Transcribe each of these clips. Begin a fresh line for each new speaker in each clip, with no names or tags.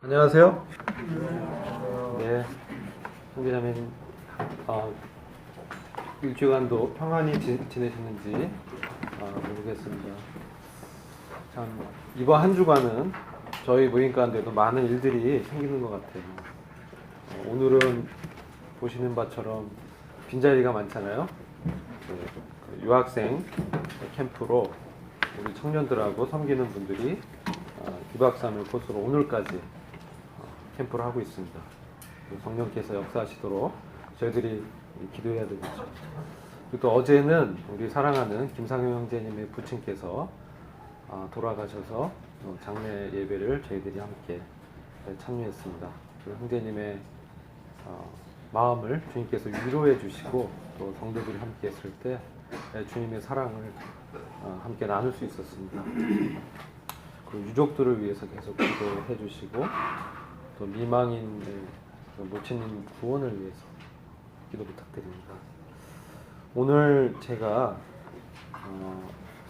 안녕하세요. 네, 홍기자매님, 일주간도 평안히 지내셨는지 모르겠습니다. 참 이번 한 주간은 저희 모임 가운데도 많은 일들이 생기는 것 같아요. 오늘은 보시는 바처럼 빈자리가 많잖아요. 그 유학생 캠프로 우리 청년들하고 섬기는 분들이 2박 3일 코스로 오늘까지 캠프를 하고 있습니다. 성령께서 역사하시도록 저희들이 기도해야 되겠죠. 그리고 또 어제는 우리 사랑하는 김상효 형제님의 부친께서 돌아가셔서 장례 예배를 저희들이 함께 참여했습니다. 그 형제님의 마음을 주님께서 위로해 주시고 또 성도들이 함께 했을 때 주님의 사랑을 함께 나눌 수 있었습니다. 그 유족들을 위해서 계속 기도해 주시고 또 미망인 모친님 구원을 위해서 기도 부탁드립니다. 오늘 제가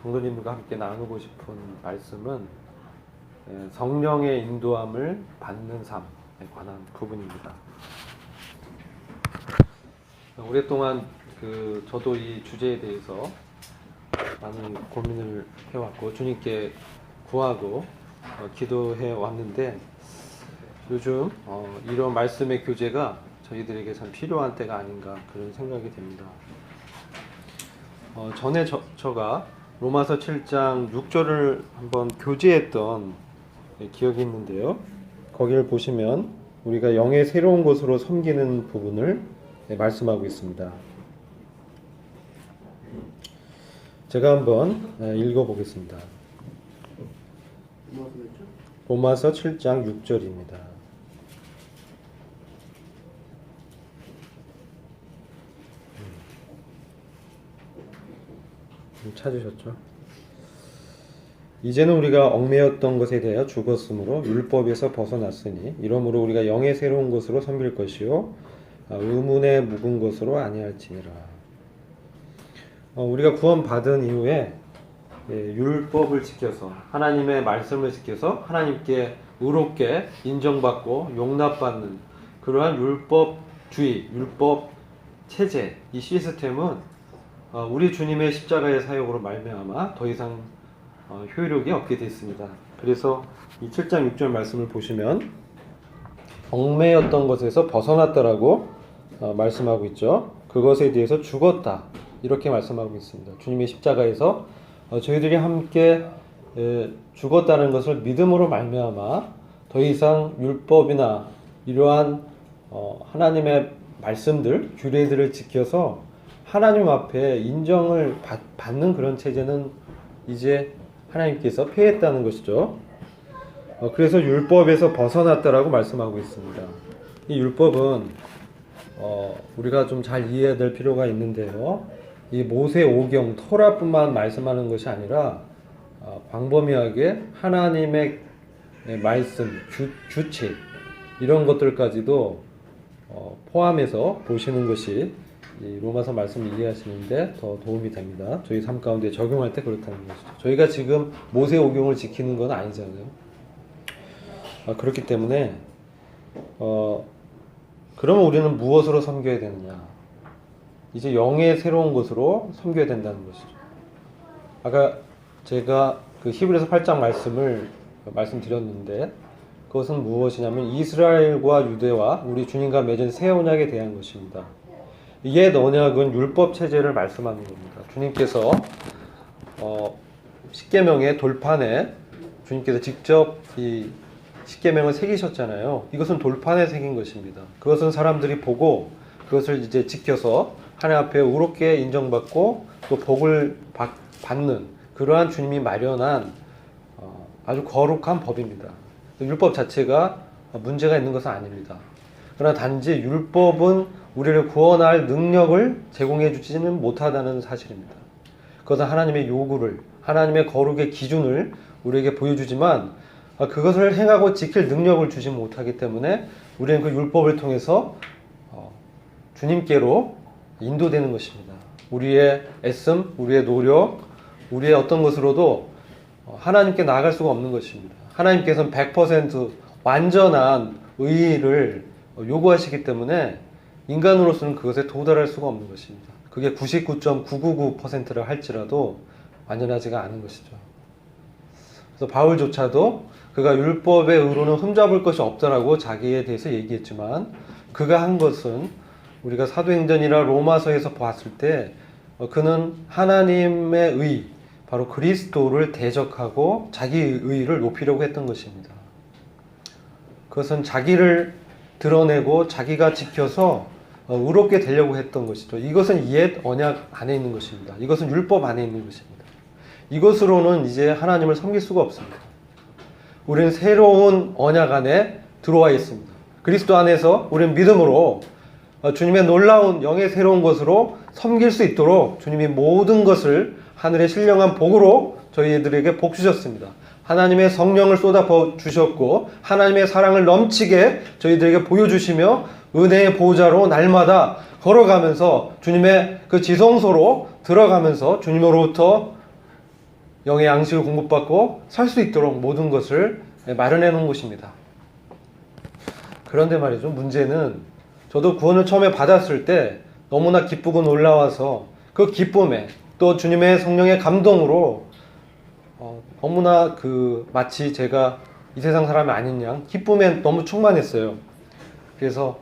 성도님들과 함께 나누고 싶은 말씀은 성령의 인도함을 받는 삶에 관한 부분입니다. 오랫동안 저도 이 주제에 대해서 많은 고민을 해왔고 주님께 구하고 기도해 왔는데 요즘 이런 말씀의 교제가 저희들에게 참 필요한 때가 아닌가 그런 생각이 됩니다. 전에 저가 로마서 7장 6절을 한번 교제했던 기억이 있는데요. 거기를 보시면 우리가 영의 새로운 것으로 섬기는 부분을 말씀하고 있습니다. 제가 한번 읽어보겠습니다. 로마서 7장 6절입니다. 찾으셨죠? 이제는 우리가 얽매였던 것에 대하여 죽었으므로 율법에서 벗어났으니 이러므로 우리가 영의 새로운 것으로 섬길 것이요 의문에 묵은 것으로 아니할지니라. 우리가 구원받은 이후에 율법을 지켜서 하나님의 말씀을 지켜서 하나님께 의롭게 인정받고 용납받는 그러한 율법주의, 율법 체제, 이 시스템은 우리 주님의 십자가의 사역으로 말미암아 더 이상 효력이 없게 됐습니다. 그래서 이 7장 6절 말씀을 보시면 얽매였던 것에서 벗어났다라고 말씀하고 있죠. 그것에 대해서 죽었다 이렇게 말씀하고 있습니다. 주님의 십자가에서 저희들이 함께 죽었다는 것을 믿음으로 말미암아 더 이상 율법이나 이러한 하나님의 말씀들, 규례들을 지켜서 하나님 앞에 인정을 받는 그런 체제는 이제 하나님께서 폐했다는 것이죠. 그래서 율법에서 벗어났다라고 말씀하고 있습니다. 이 율법은 우리가 좀 잘 이해해야 될 필요가 있는데요. 이 모세 오경 토라뿐만 말씀하는 것이 아니라 광범위하게 하나님의 말씀, 주책 이런 것들까지도 포함해서 보시는 것이 이 로마서 말씀을 이해하시는데 더 도움이 됩니다. 저희 삶 가운데 적용할 때 그렇다는 것이죠. 저희가 지금 모세 오경을 지키는 건 아니잖아요. 그렇기 때문에 그러면 우리는 무엇으로 섬겨야 되느냐? 이제 영의 새로운 것으로 섬겨야 된다는 것이죠. 아까 제가 그 히브리서 8장 말씀드렸는데 그것은 무엇이냐면 이스라엘과 유대와 우리 주님과 맺은 새 언약에 대한 것입니다. 옛 언약은 율법 체제를 말씀하는 겁니다. 주님께서 십계명의 돌판에 주님께서 직접 이 십계명을 새기셨잖아요. 이것은 돌판에 새긴 것입니다. 그것은 사람들이 보고 그것을 이제 지켜서 하나님 앞에 의롭게 인정받고 또 복을 받는 그러한 주님이 마련한 아주 거룩한 법입니다. 율법 자체가 문제가 있는 것은 아닙니다. 그러나 단지 율법은 우리를 구원할 능력을 제공해 주지는 못하다는 사실입니다. 그것은 하나님의 요구를, 하나님의 거룩의 기준을 우리에게 보여주지만 그것을 행하고 지킬 능력을 주지 못하기 때문에 우리는 그 율법을 통해서 주님께로 인도되는 것입니다. 우리의 애씀, 우리의 노력, 우리의 어떤 것으로도 하나님께 나아갈 수가 없는 것입니다. 하나님께서는 100% 완전한 의의를 요구하시기 때문에 인간으로서는 그것에 도달할 수가 없는 것입니다. 그게 99.999%를 할지라도 완전하지가 않은 것이죠. 그래서 바울조차도 그가 율법의 의로는 흠잡을 것이 없다라고 자기에 대해서 얘기했지만 그가 한 것은 우리가 사도행전이나 로마서에서 봤을 때 그는 하나님의 의, 바로 그리스도를 대적하고 자기의 의를 높이려고 했던 것입니다. 그것은 자기를 드러내고 자기가 지켜서 의롭게 되려고 했던 것이죠. 이것은 옛 언약 안에 있는 것입니다. 이것은 율법 안에 있는 것입니다. 이것으로는 이제 하나님을 섬길 수가 없습니다. 우리는 새로운 언약 안에 들어와 있습니다. 그리스도 안에서 우리는 믿음으로 주님의 놀라운 영의 새로운 것으로 섬길 수 있도록 주님이 모든 것을 하늘의 신령한 복으로 저희들에게 복 주셨습니다. 하나님의 성령을 쏟아 주셨고 하나님의 사랑을 넘치게 저희들에게 보여주시며 은혜의 보호자로 날마다 걸어가면서 주님의 그 지성소로 들어가면서 주님으로부터 영의 양식을 공급받고 살 수 있도록 모든 것을 마련해 놓은 것입니다. 그런데 말이죠, 문제는 저도 구원을 처음에 받았을 때 너무나 기쁘고 놀라워서 그 기쁨에 또 주님의 성령의 감동으로 너무나 마치 제가 이 세상 사람이 아닌 양 기쁨에 너무 충만했어요. 그래서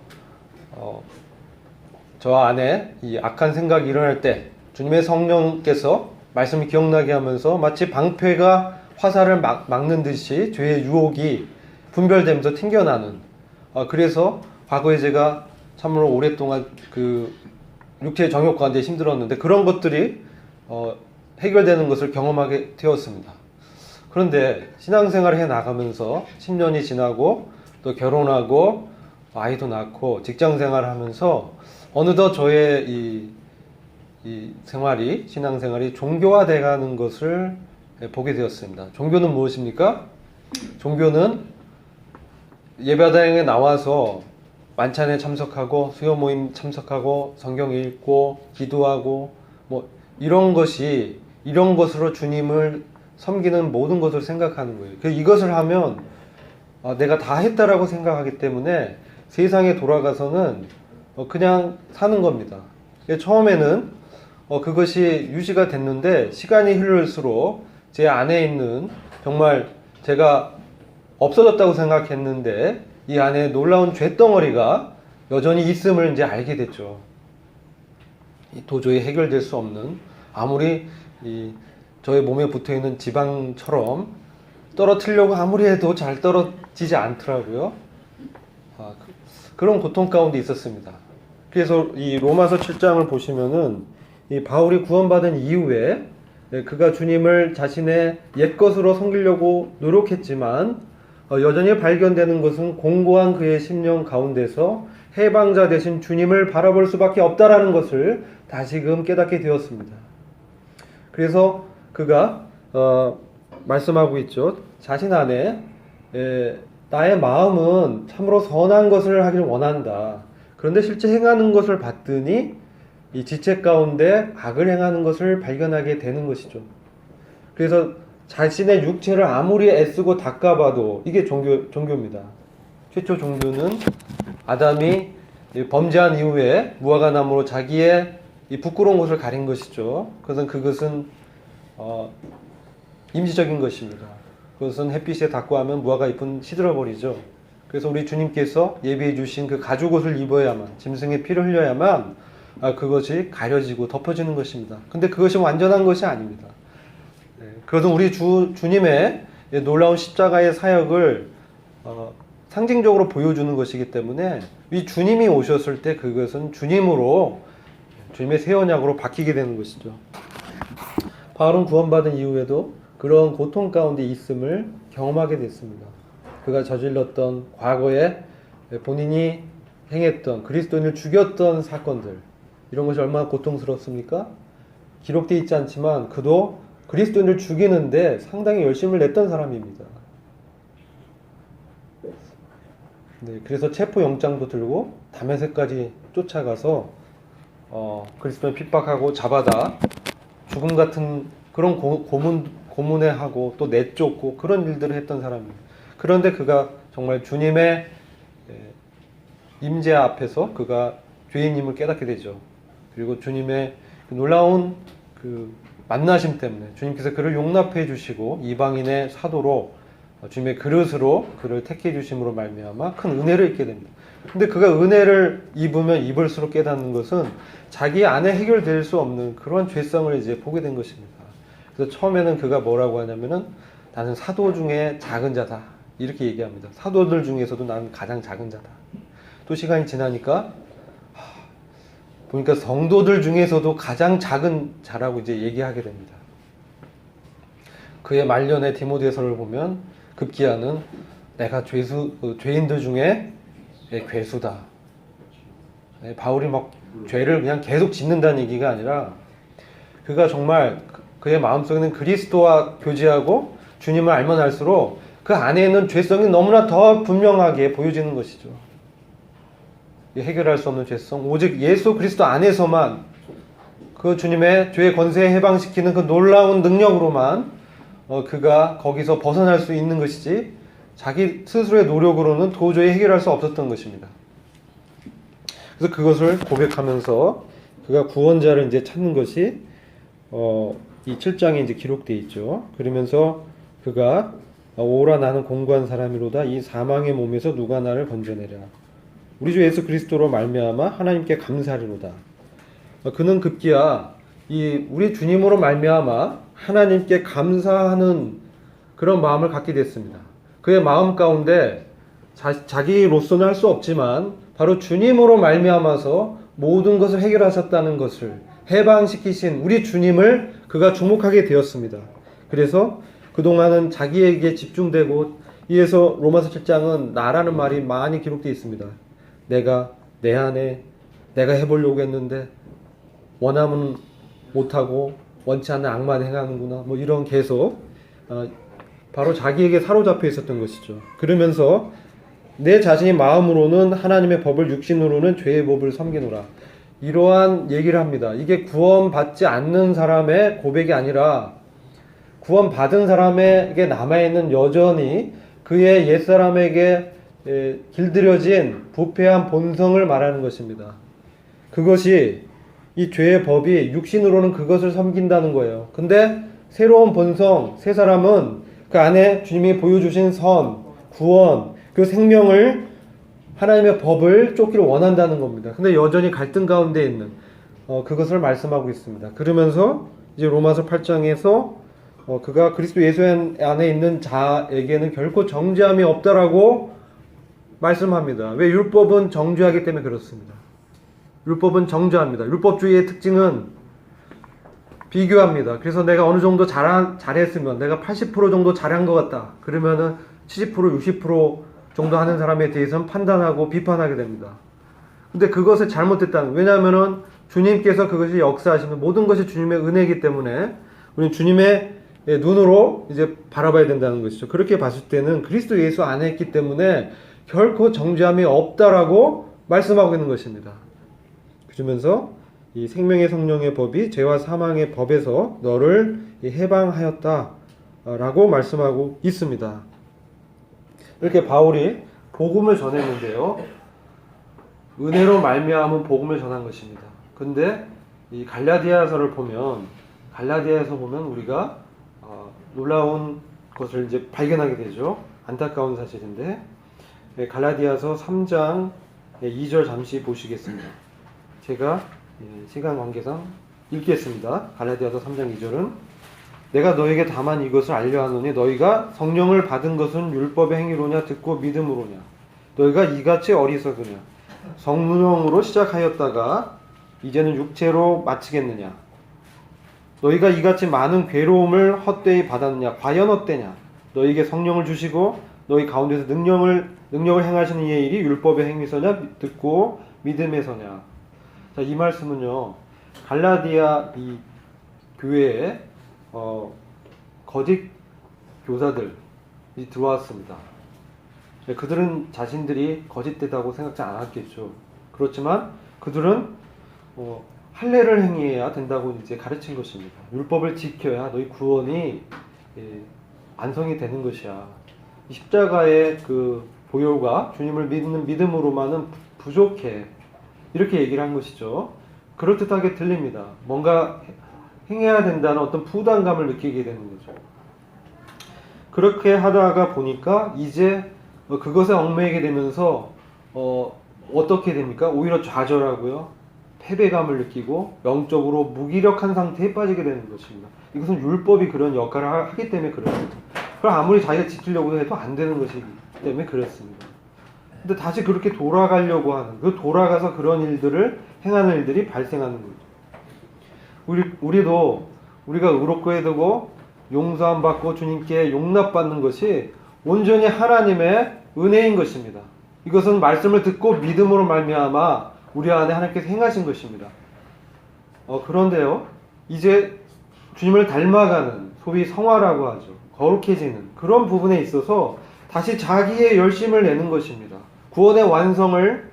저 안에 이 악한 생각이 일어날 때 주님의 성령께서 말씀을 기억나게 하면서 마치 방패가 화살을 막는 듯이 죄의 유혹이 분별되면서 튕겨나는, 그래서 과거에 제가 참으로 오랫동안 육체의 정욕 가운데 힘들었는데 그런 것들이 해결되는 것을 경험하게 되었습니다. 그런데 신앙생활을 해 나가면서 10년이 지나고 또 결혼하고 아이도 낳고 직장생활을 하면서 어느덧 저의 이 생활이, 신앙생활이 종교화되어 가는 것을 보게 되었습니다. 종교는 무엇입니까? 종교는 예배당에 나와서 만찬에 참석하고 수요 모임 참석하고 성경 읽고 기도하고 이런 것으로 주님을 섬기는 모든 것을 생각하는 거예요. 이것을 하면 내가 다 했다라고 생각하기 때문에 세상에 돌아가서는 그냥 사는 겁니다. 처음에는 그것이 유지가 됐는데 시간이 흐를수록 제 안에 있는, 정말 제가 없어졌다고 생각했는데 이 안에 놀라운 죄덩어리가 여전히 있음을 이제 알게 됐죠. 도저히 해결될 수 없는, 아무리 저의 몸에 붙어있는 지방처럼 떨어뜨리려고 아무리 해도 잘 떨어지지 않더라고요. 그런 고통 가운데 있었습니다. 그래서 이 로마서 7장을 보시면은 이 바울이 구원받은 이후에 그가 주님을 자신의 옛것으로 섬기려고 노력했지만 여전히 발견되는 것은 공고한 그의 심령 가운데서 해방자 되신 주님을 바라볼 수밖에 없다라는 것을 다시금 깨닫게 되었습니다. 그래서 그가 말씀하고 있죠. 자신 안에 나의 마음은 참으로 선한 것을 하기를 원한다. 그런데 실제 행하는 것을 봤더니 이 지체 가운데 악을 행하는 것을 발견하게 되는 것이죠. 그래서 자신의 육체를 아무리 애쓰고 닦아봐도 이게 종교입니다. 최초 종교는 아담이 범죄한 이후에 무화과나무로 자기의 이 부끄러운 것을 가린 것이죠. 그것은 임시적인 것입니다. 그것은 햇빛에 닦고 하면 무화과 잎은 시들어버리죠. 그래서 우리 주님께서 예비해 주신 그 가죽옷을 입어야만, 짐승의 피를 흘려야만 그것이 가려지고 덮어지는 것입니다. 근데 그것이 완전한 것이 아닙니다. 그것은 우리 주님의 놀라운 십자가의 사역을 상징적으로 보여주는 것이기 때문에 이 주님이 오셨을 때 그것은 주님의 새 언약으로 바뀌게 되는 것이죠. 바울은 구원받은 이후에도 그런 고통 가운데 있음을 경험하게 됐습니다. 그가 저질렀던 과거에 본인이 행했던, 그리스도인을 죽였던 사건들, 이런 것이 얼마나 고통스럽습니까? 기록되어 있지 않지만 그도 그리스도인을 죽이는데 상당히 열심을 냈던 사람입니다. 그래서 체포영장도 들고 다메섹까지 쫓아가서 그리스도인을 핍박하고 잡아다 죽음 같은 그런 고문에 하고 또 내쫓고 그런 일들을 했던 사람입니다. 그런데 그가 정말 주님의 임재 앞에서 그가 죄인임을 깨닫게 되죠. 그리고 주님의 그 놀라운 그 만나심 때문에 주님께서 그를 용납해 주시고 이방인의 사도로 주님의 그릇으로 그를 택해 주심으로 말미암아 큰 은혜를 입게 됩니다. 근데 그가 은혜를 입으면 입을수록 깨닫는 것은 자기 안에 해결될 수 없는 그런 죄성을 이제 보게 된 것입니다. 그래서 처음에는 그가 뭐라고 하냐면은 나는 사도 중에 작은 자다 이렇게 얘기합니다. 사도들 중에서도 나는 가장 작은 자다. 또 시간이 지나니까 보니까 성도들 중에서도 가장 작은 자라고 이제 얘기하게 됩니다. 그의 말년의 디모데서를 보면 급기야는 내가 죄인들 중에 괴수다. 바울이 막 죄를 그냥 계속 짓는다는 얘기가 아니라 그가 정말 그의 마음속에는 그리스도와 교제하고 주님을 알면 알수록 그 안에 있는 죄성이 너무나 더 분명하게 보여지는 것이죠. 해결할 수 없는 죄성, 오직 예수 그리스도 안에서만 그 주님의 죄의 권세에 해방시키는 그 놀라운 능력으로만 그가 거기서 벗어날 수 있는 것이지 자기 스스로의 노력으로는 도저히 해결할 수 없었던 것입니다. 그래서 그것을 고백하면서 그가 구원자를 이제 찾는 것이 이 7장에 이제 기록되어 있죠. 그러면서 그가 오라 나는 공고한 사람이로다 이 사망의 몸에서 누가 나를 건져내랴 우리 주 예수 그리스도로 말미암아 하나님께 감사하리로다. 그는 급기야 이 우리 주님으로 말미암아 하나님께 감사하는 그런 마음을 갖게 됐습니다. 그의 마음 가운데 자기로서는 할 수 없지만 바로 주님으로 말미암아서 모든 것을 해결하셨다는 것을 해방시키신 우리 주님을 그가 주목하게 되었습니다. 그래서 그동안은 자기에게 집중되고 이에서 로마서 7장은 나라는 말이 많이 기록되어 있습니다. 내가 내 안에 내가 해보려고 했는데 원하면 못하고 원치 않는 악만 행하는구나 뭐 이런 계속 바로 자기에게 사로잡혀 있었던 것이죠. 그러면서 내 자신이 마음으로는 하나님의 법을 육신으로는 죄의 법을 섬기노라 이러한 얘기를 합니다. 이게 구원받지 않는 사람의 고백이 아니라 구원받은 사람에게 남아있는 여전히 그의 옛사람에게 길들여진 부패한 본성을 말하는 것입니다. 그것이 이 죄의 법이 육신으로는 그것을 섬긴다는 거예요. 근데 새로운 본성, 새 사람은 그 안에 주님이 보여주신 선, 구원, 그 생명을 하나님의 법을 쫓기를 원한다는 겁니다. 근데 여전히 갈등 가운데 있는 그것을 말씀하고 있습니다. 그러면서 이제 로마서 8장에서 그가 그리스도 예수 안에 있는 자에게는 결코 정죄함이 없다라고 말씀합니다. 왜? 율법은 정죄하기 때문에 그렇습니다. 율법은 정죄합니다. 율법주의의 특징은 비교합니다. 그래서 내가 어느 정도 잘했으면 내가 80% 정도 잘한 것 같다. 그러면은 70%, 60% 정도 하는 사람에 대해서는 판단하고 비판하게 됩니다. 근데 그것을 잘못했다는, 왜냐하면은 주님께서 그것이 역사하시는 모든 것이 주님의 은혜이기 때문에 우리는 주님의 눈으로 이제 바라봐야 된다는 것이죠. 그렇게 봤을 때는 그리스도 예수 안에 있기 때문에 결코 정죄함이 없다라고 말씀하고 있는 것입니다. 그러면서 이 생명의 성령의 법이 죄와 사망의 법에서 너를 해방하였다라고 말씀하고 있습니다. 이렇게 바울이 복음을 전했는데요. 은혜로 말미암은 복음을 전한 것입니다. 근데 이 갈라디아서를 보면 우리가 놀라운 것을 이제 발견하게 되죠. 안타까운 사실인데 갈라디아서 3장 2절 잠시 보시겠습니다. 제가 시간 관계상 읽겠습니다. 갈라디아서 3장 2절은 내가 너에게 다만 이것을 알려하노니 너희가 성령을 받은 것은 율법의 행위로냐 듣고 믿음으로냐 너희가 이같이 어리석으냐 성령으로 시작하였다가 이제는 육체로 마치겠느냐 너희가 이같이 많은 괴로움을 헛되이 받았느냐 과연 어때냐 너희에게 성령을 주시고 너희 가운데서 능력을 행하시는 이의 일이 율법의 행위서냐 듣고 믿음에서냐. 자, 이 말씀은요 갈라디아 이 교회에 거짓 교사들이 들어왔습니다. 그들은 자신들이 거짓되다고 생각지 않았겠죠. 그렇지만 그들은 할례를 행해야 된다고 이제 가르친 것입니다. 율법을 지켜야 너희 구원이 완성이 되는 것이야. 십자가의 그 보혈과 주님을 믿는 믿음으로만은 부족해. 이렇게 얘기를 한 것이죠. 그럴듯하게 들립니다. 뭔가 행해야 된다는 어떤 부담감을 느끼게 되는 거죠. 그렇게 하다가 보니까 이제 그것에 얽매이게 되면서 어떻게 됩니까? 오히려 좌절하고요. 패배감을 느끼고 영적으로 무기력한 상태에 빠지게 되는 것입니다. 이것은 율법이 그런 역할을 하기 때문에 그렇습니다. 그럼 아무리 자기가 지키려고 해도 안 되는 것이기 때문에 그렇습니다. 근데 다시 그렇게 돌아가려고 하는, 돌아가서 그런 일들을 행하는 일들이 발생하는 거죠. 우리도 우리가 의롭게 되고 용서함 받고 주님께 용납받는 것이 온전히 하나님의 은혜인 것입니다. 이것은 말씀을 듣고 믿음으로 말미암아 우리 안에 하나님께서 행하신 것입니다. 그런데요, 이제 주님을 닮아가는, 소위 성화라고 하죠. 거룩해지는 그런 부분에 있어서 다시 자기의 열심을 내는 것입니다. 구원의 완성을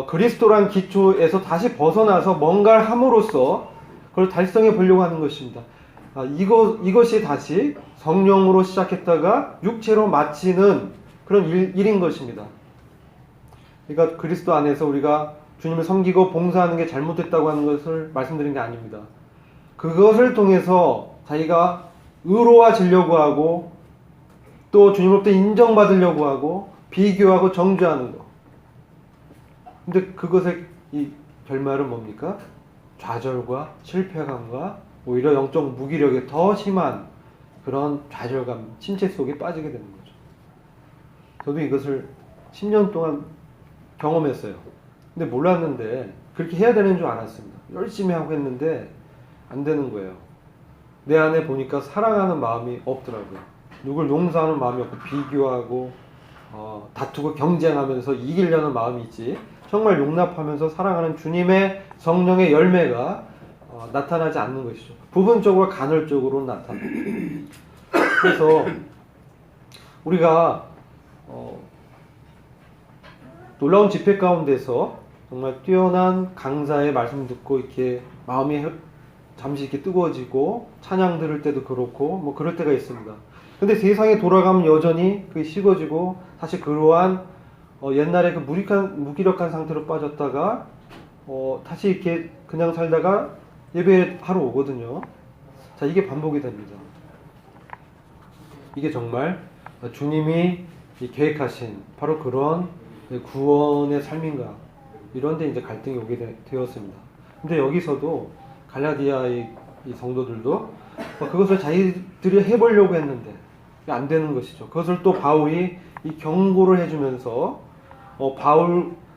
그리스도란 기초에서 다시 벗어나서 뭔가를 함으로써 그걸 달성해 보려고 하는 것입니다. 이것이 다시 성령으로 시작했다가 육체로 마치는 그런 일인 것입니다. 그러니까 그리스도 안에서 우리가 주님을 섬기고 봉사하는 게 잘못됐다고 하는 것을 말씀드린 게 아닙니다. 그것을 통해서 자기가 의로워지려고 하고 또 주님으로부터 인정받으려고 하고 비교하고 정죄하는 것. 근데 그것의 이 결말은 뭡니까? 좌절과 실패감과 오히려 영적 무기력에 더 심한 그런 좌절감, 침체 속에 빠지게 되는 거죠. 저도 이것을 10년 동안 경험했어요. 근데 몰랐는데 그렇게 해야 되는 줄 알았습니다. 열심히 하고 했는데 안 되는 거예요. 내 안에 보니까 사랑하는 마음이 없더라고요. 누굴 용서하는 마음이 없고 비교하고 다투고 경쟁하면서 이기려는 마음이 있지, 정말 용납하면서 사랑하는 주님의 성령의 열매가 나타나지 않는 것이죠. 부분적으로 간헐적으로 나타납니다. 그래서 우리가 놀라운 집회 가운데서 정말 뛰어난 강사의 말씀 듣고 이렇게 마음이 잠시 이렇게 뜨거워지고 찬양 들을 때도 그렇고 뭐 그럴 때가 있습니다. 근데 세상에 돌아가면 여전히 그게 식어지고 다시 그러한 옛날에 그 무기력한 상태로 빠졌다가 다시 이렇게 그냥 살다가 예배하러 오거든요. 자, 이게 반복이 됩니다. 이게 정말 주님이 계획하신 바로 그런 구원의 삶인가, 이런 데 이제 갈등이 오게 되었습니다. 근데 여기서도 갈라디아의 이 성도들도 그것을 자기들이 해보려고 했는데 안 되는 것이죠. 그것을 또 바울이 이 경고를 해주면서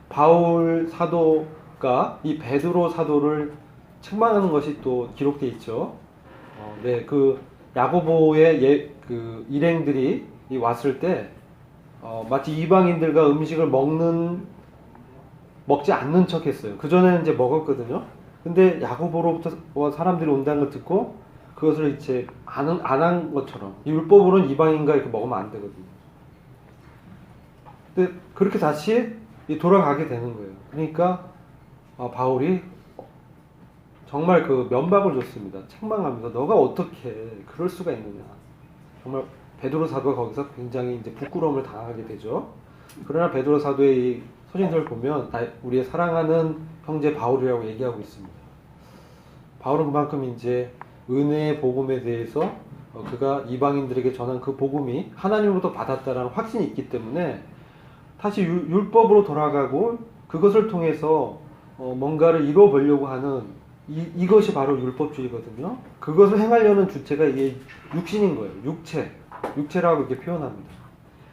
바울 사도가 이 베드로 사도를 책망하는 것이 또 기록되어 있죠. 네, 그 야고보의 그 일행들이 왔을 때 마치 이방인들과 음식을 먹지 않는 척했어요. 그 전에는 이제 먹었거든요. 근데 야고보로부터 사람들이 온다는 걸 듣고 그것을 이제 안 한 것처럼, 율법으로는 이방인과 이렇게 먹으면 안 되거든요. 근데 그렇게 다시 돌아가게 되는 거예요. 그러니까 바울이 정말 그 면박을 줬습니다. 책망하면서 너가 어떻게 그럴 수가 있느냐. 정말 베드로 사도가 거기서 굉장히 이제 부끄러움을 당하게 되죠. 그러나 베드로 사도의 이 서신서를 보면 우리의 사랑하는 형제 바울이라고 얘기하고 있습니다. 바울은 그만큼 이제 은혜의 복음에 대해서 그가 이방인들에게 전한 그 복음이 하나님으로부터 받았다라는 확신이 있기 때문에 다시 율법으로 돌아가고 그것을 통해서 뭔가를 이루어보려고 하는 이것이 바로 율법주의거든요. 그것을 행하려는 주체가 이게 육신인 거예요. 육체라고 이렇게 표현합니다.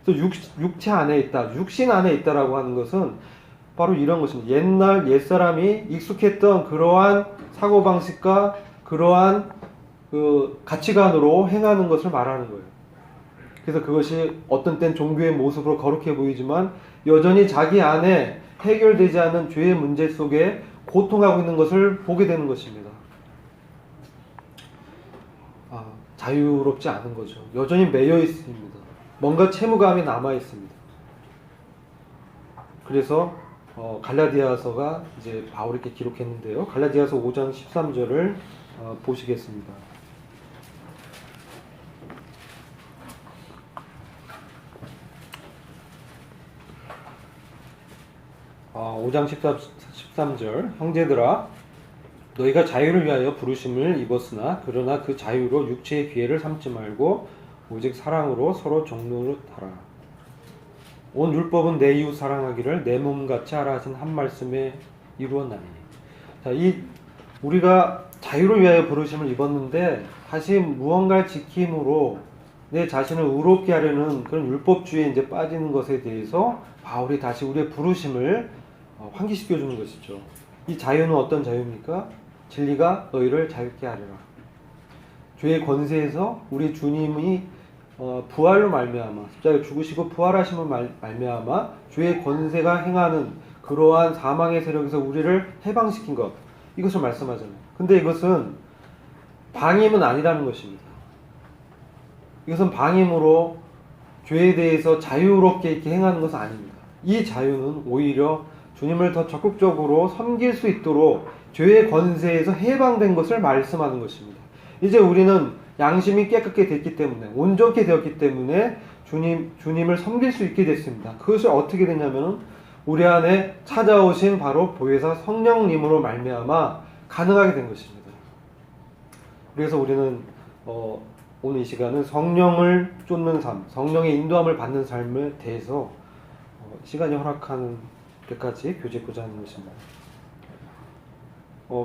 그래서 육체 안에 있다, 육신 안에 있다라고 하는 것은 바로 이런 것입니다. 옛날 옛사람이 익숙했던 그러한 사고방식과 그러한 그 가치관으로 행하는 것을 말하는 거예요. 그래서 그것이 어떤 땐 종교의 모습으로 거룩해 보이지만 여전히 자기 안에 해결되지 않은 죄의 문제 속에 고통하고 있는 것을 보게 되는 것입니다. 자유롭지 않은 거죠. 여전히 매여 있습니다. 뭔가 채무감이 남아 있습니다. 그래서 갈라디아서가 이제 바울이 이렇게 기록했는데요. 갈라디아서 5장 13절을 보시겠습니다. 5장 13절 형제들아 너희가 자유를 위하여 부르심을 입었으나 그러나 그 자유로 육체의 기회를 삼지 말고 오직 사랑으로 서로 종노릇하라. 온 율법은 내 이웃 사랑하기를 내 몸같이 하라 하신 한 말씀에 이루었나니. 자, 우리가 자유를 위하여 부르심을 입었는데 다시 무언가를 지킴으로 내 자신을 의롭게 하려는 그런 율법주의에 이제 빠지는 것에 대해서 바울이 다시 우리의 부르심을 환기시켜 주는 것이죠. 이 자유는 어떤 자유입니까? 진리가 너희를 자유케 하리라. 죄의 권세에서 우리 주님이 부활로 말미암아 십자가에 죽으시고 부활하심을 말미암아 죄의 권세가 행하는 그러한 사망의 세력에서 우리를 해방시킨 것, 이것을 말씀하잖아요. 근데 이것은 방임은 아니라는 것입니다. 이것은 방임으로 죄에 대해서 자유롭게 이렇게 행하는 것은 아닙니다. 이 자유는 오히려 주님을 더 적극적으로 섬길 수 있도록 죄의 권세에서 해방된 것을 말씀하는 것입니다. 이제 우리는 양심이 깨끗게 됐기 때문에, 온전케 되었기 때문에 주님을 섬길 수 있게 됐습니다. 그것이 어떻게 됐냐면 우리 안에 찾아오신 바로 보혜사 성령님으로 말미암아 가능하게 된 것입니다. 그래서 우리는 오늘 이 시간은 성령을 쫓는 삶, 성령의 인도함을 받는 삶에 대해서 시간이 허락하는 때까지 교제하고자 하는 것입니다.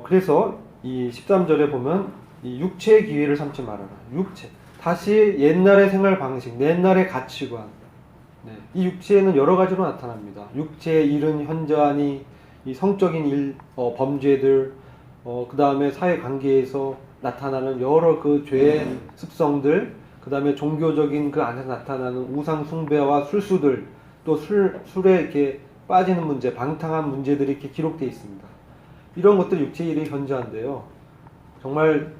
그래서 이 13절에 보면 이 육체의 기회를 삼지 말아라. 육체. 다시 옛날의 생활 방식, 옛날의 가치관. 네. 이 육체에는 여러 가지로 나타납니다. 육체의 일은 현저하니 이 성적인 일, 범죄들, 그 다음에 사회 관계에서 나타나는 여러 그 죄의 습성들, 그 다음에 종교적인 그 안에서 나타나는 우상 숭배와 술수들, 또 술에 이렇게 빠지는 문제, 방탕한 문제들이 이렇게 기록되어 있습니다. 이런 것들이 육체의 일이 현저한데요. 정말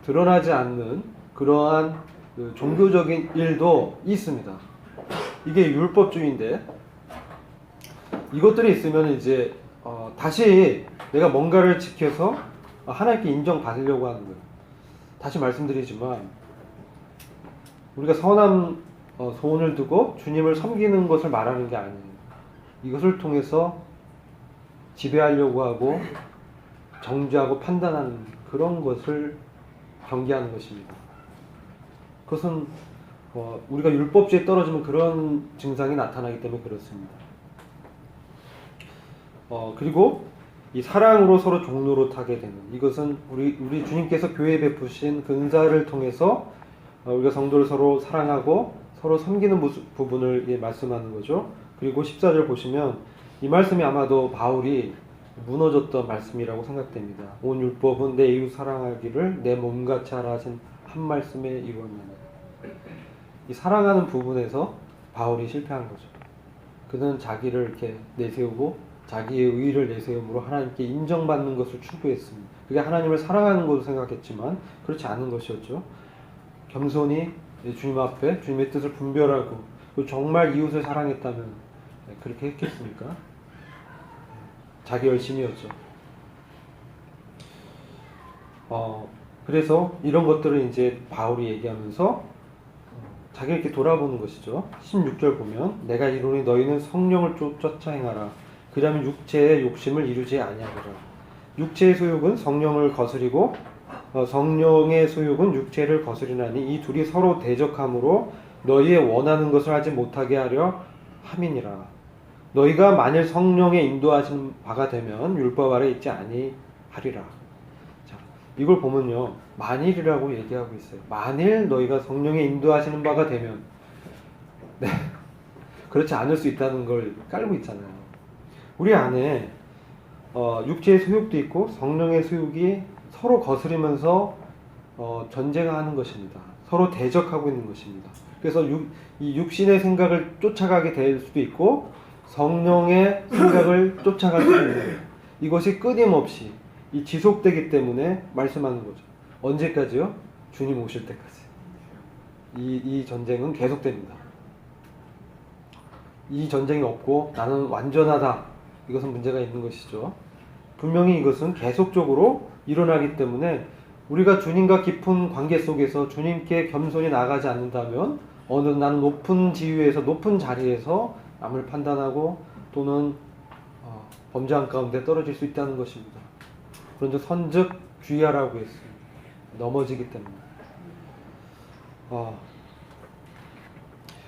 드러나지 않는 그러한 그 종교적인 일도 있습니다. 이게 율법주의인데 이것들이 있으면 이제 다시 내가 뭔가를 지켜서 하나님께 인정받으려고 하는 거예요. 다시 말씀드리지만 우리가 선한 소원을 두고 주님을 섬기는 것을 말하는 게 아니에요. 이것을 통해서 지배하려고 하고 정죄하고 판단하는 그런 것을 경계하는 것입니다. 그것은 우리가 율법주의에 떨어지면 그런 증상이 나타나기 때문에 그렇습니다. 그리고 이 사랑으로 서로 종노릇하게 되는, 이것은 우리 주님께서 교회에 베푸신 그 은사를 통해서 우리가 성도를 서로 사랑하고 서로 섬기는 부분을 말씀하는 거죠. 그리고 14절 보시면 이 말씀이 아마도 바울이 무너졌던 말씀이라고 생각됩니다. 온 율법은 내 이웃 사랑하기를 내 몸같이 하라 하신 한 말씀에 이루었나니. 이 사랑하는 부분에서 바울이 실패한 거죠. 그는 자기를 이렇게 내세우고 자기의 의의를 내세움으로 하나님께 인정받는 것을 추구했습니다. 그게 하나님을 사랑하는 것으로 생각했지만 그렇지 않은 것이었죠. 겸손히 주님 앞에 주님의 뜻을 분별하고 정말 이웃을 사랑했다면 그렇게 했겠습니까? 자기 열심이었죠. 그래서 이런 것들을 이제 바울이 얘기하면서 자기를 이렇게 돌아보는 것이죠. 16절 보면 내가 이르노니 너희는 성령을 쫓아 행하라. 그러면 육체의 욕심을 이루지 아니하리라. 육체의 소욕은 성령을 거스리고 성령의 소욕은 육체를 거스리나니 이 둘이 서로 대적함으로 너희의 원하는 것을 하지 못하게 하려 함이니라. 너희가 만일 성령의 인도하신 바가 되면 율법 아래 있지 아니하리라. 자, 이걸 보면요, 만일이라고 얘기하고 있어요. 만일 너희가 성령의 인도하시는 바가 되면, 네, 그렇지 않을 수 있다는 걸 깔고 있잖아요. 우리 안에 육체의 소욕도 있고 성령의 소욕이 서로 거스리면서 전쟁하는 것입니다. 서로 대적하고 있는 것입니다. 그래서 이 육신의 생각을 쫓아가게 될 수도 있고 성령의 생각을 쫓아갈 수도 있는 거예요. 이것이 끊임없이 지속되기 때문에 말씀하는 거죠. 언제까지요? 주님 오실 때까지. 이 전쟁은 계속됩니다. 이 전쟁이 없고 나는 완전하다, 이것은 문제가 있는 것이죠. 분명히 이것은 계속적으로 일어나기 때문에 우리가 주님과 깊은 관계 속에서 주님께 겸손히 나가지 않는다면 나는 높은 지위에서 높은 자리에서 남을 판단하고 또는 범죄한 가운데 떨어질 수 있다는 것입니다. 그런데 선즉 주의하라고 했어요. 넘어지기 때문에.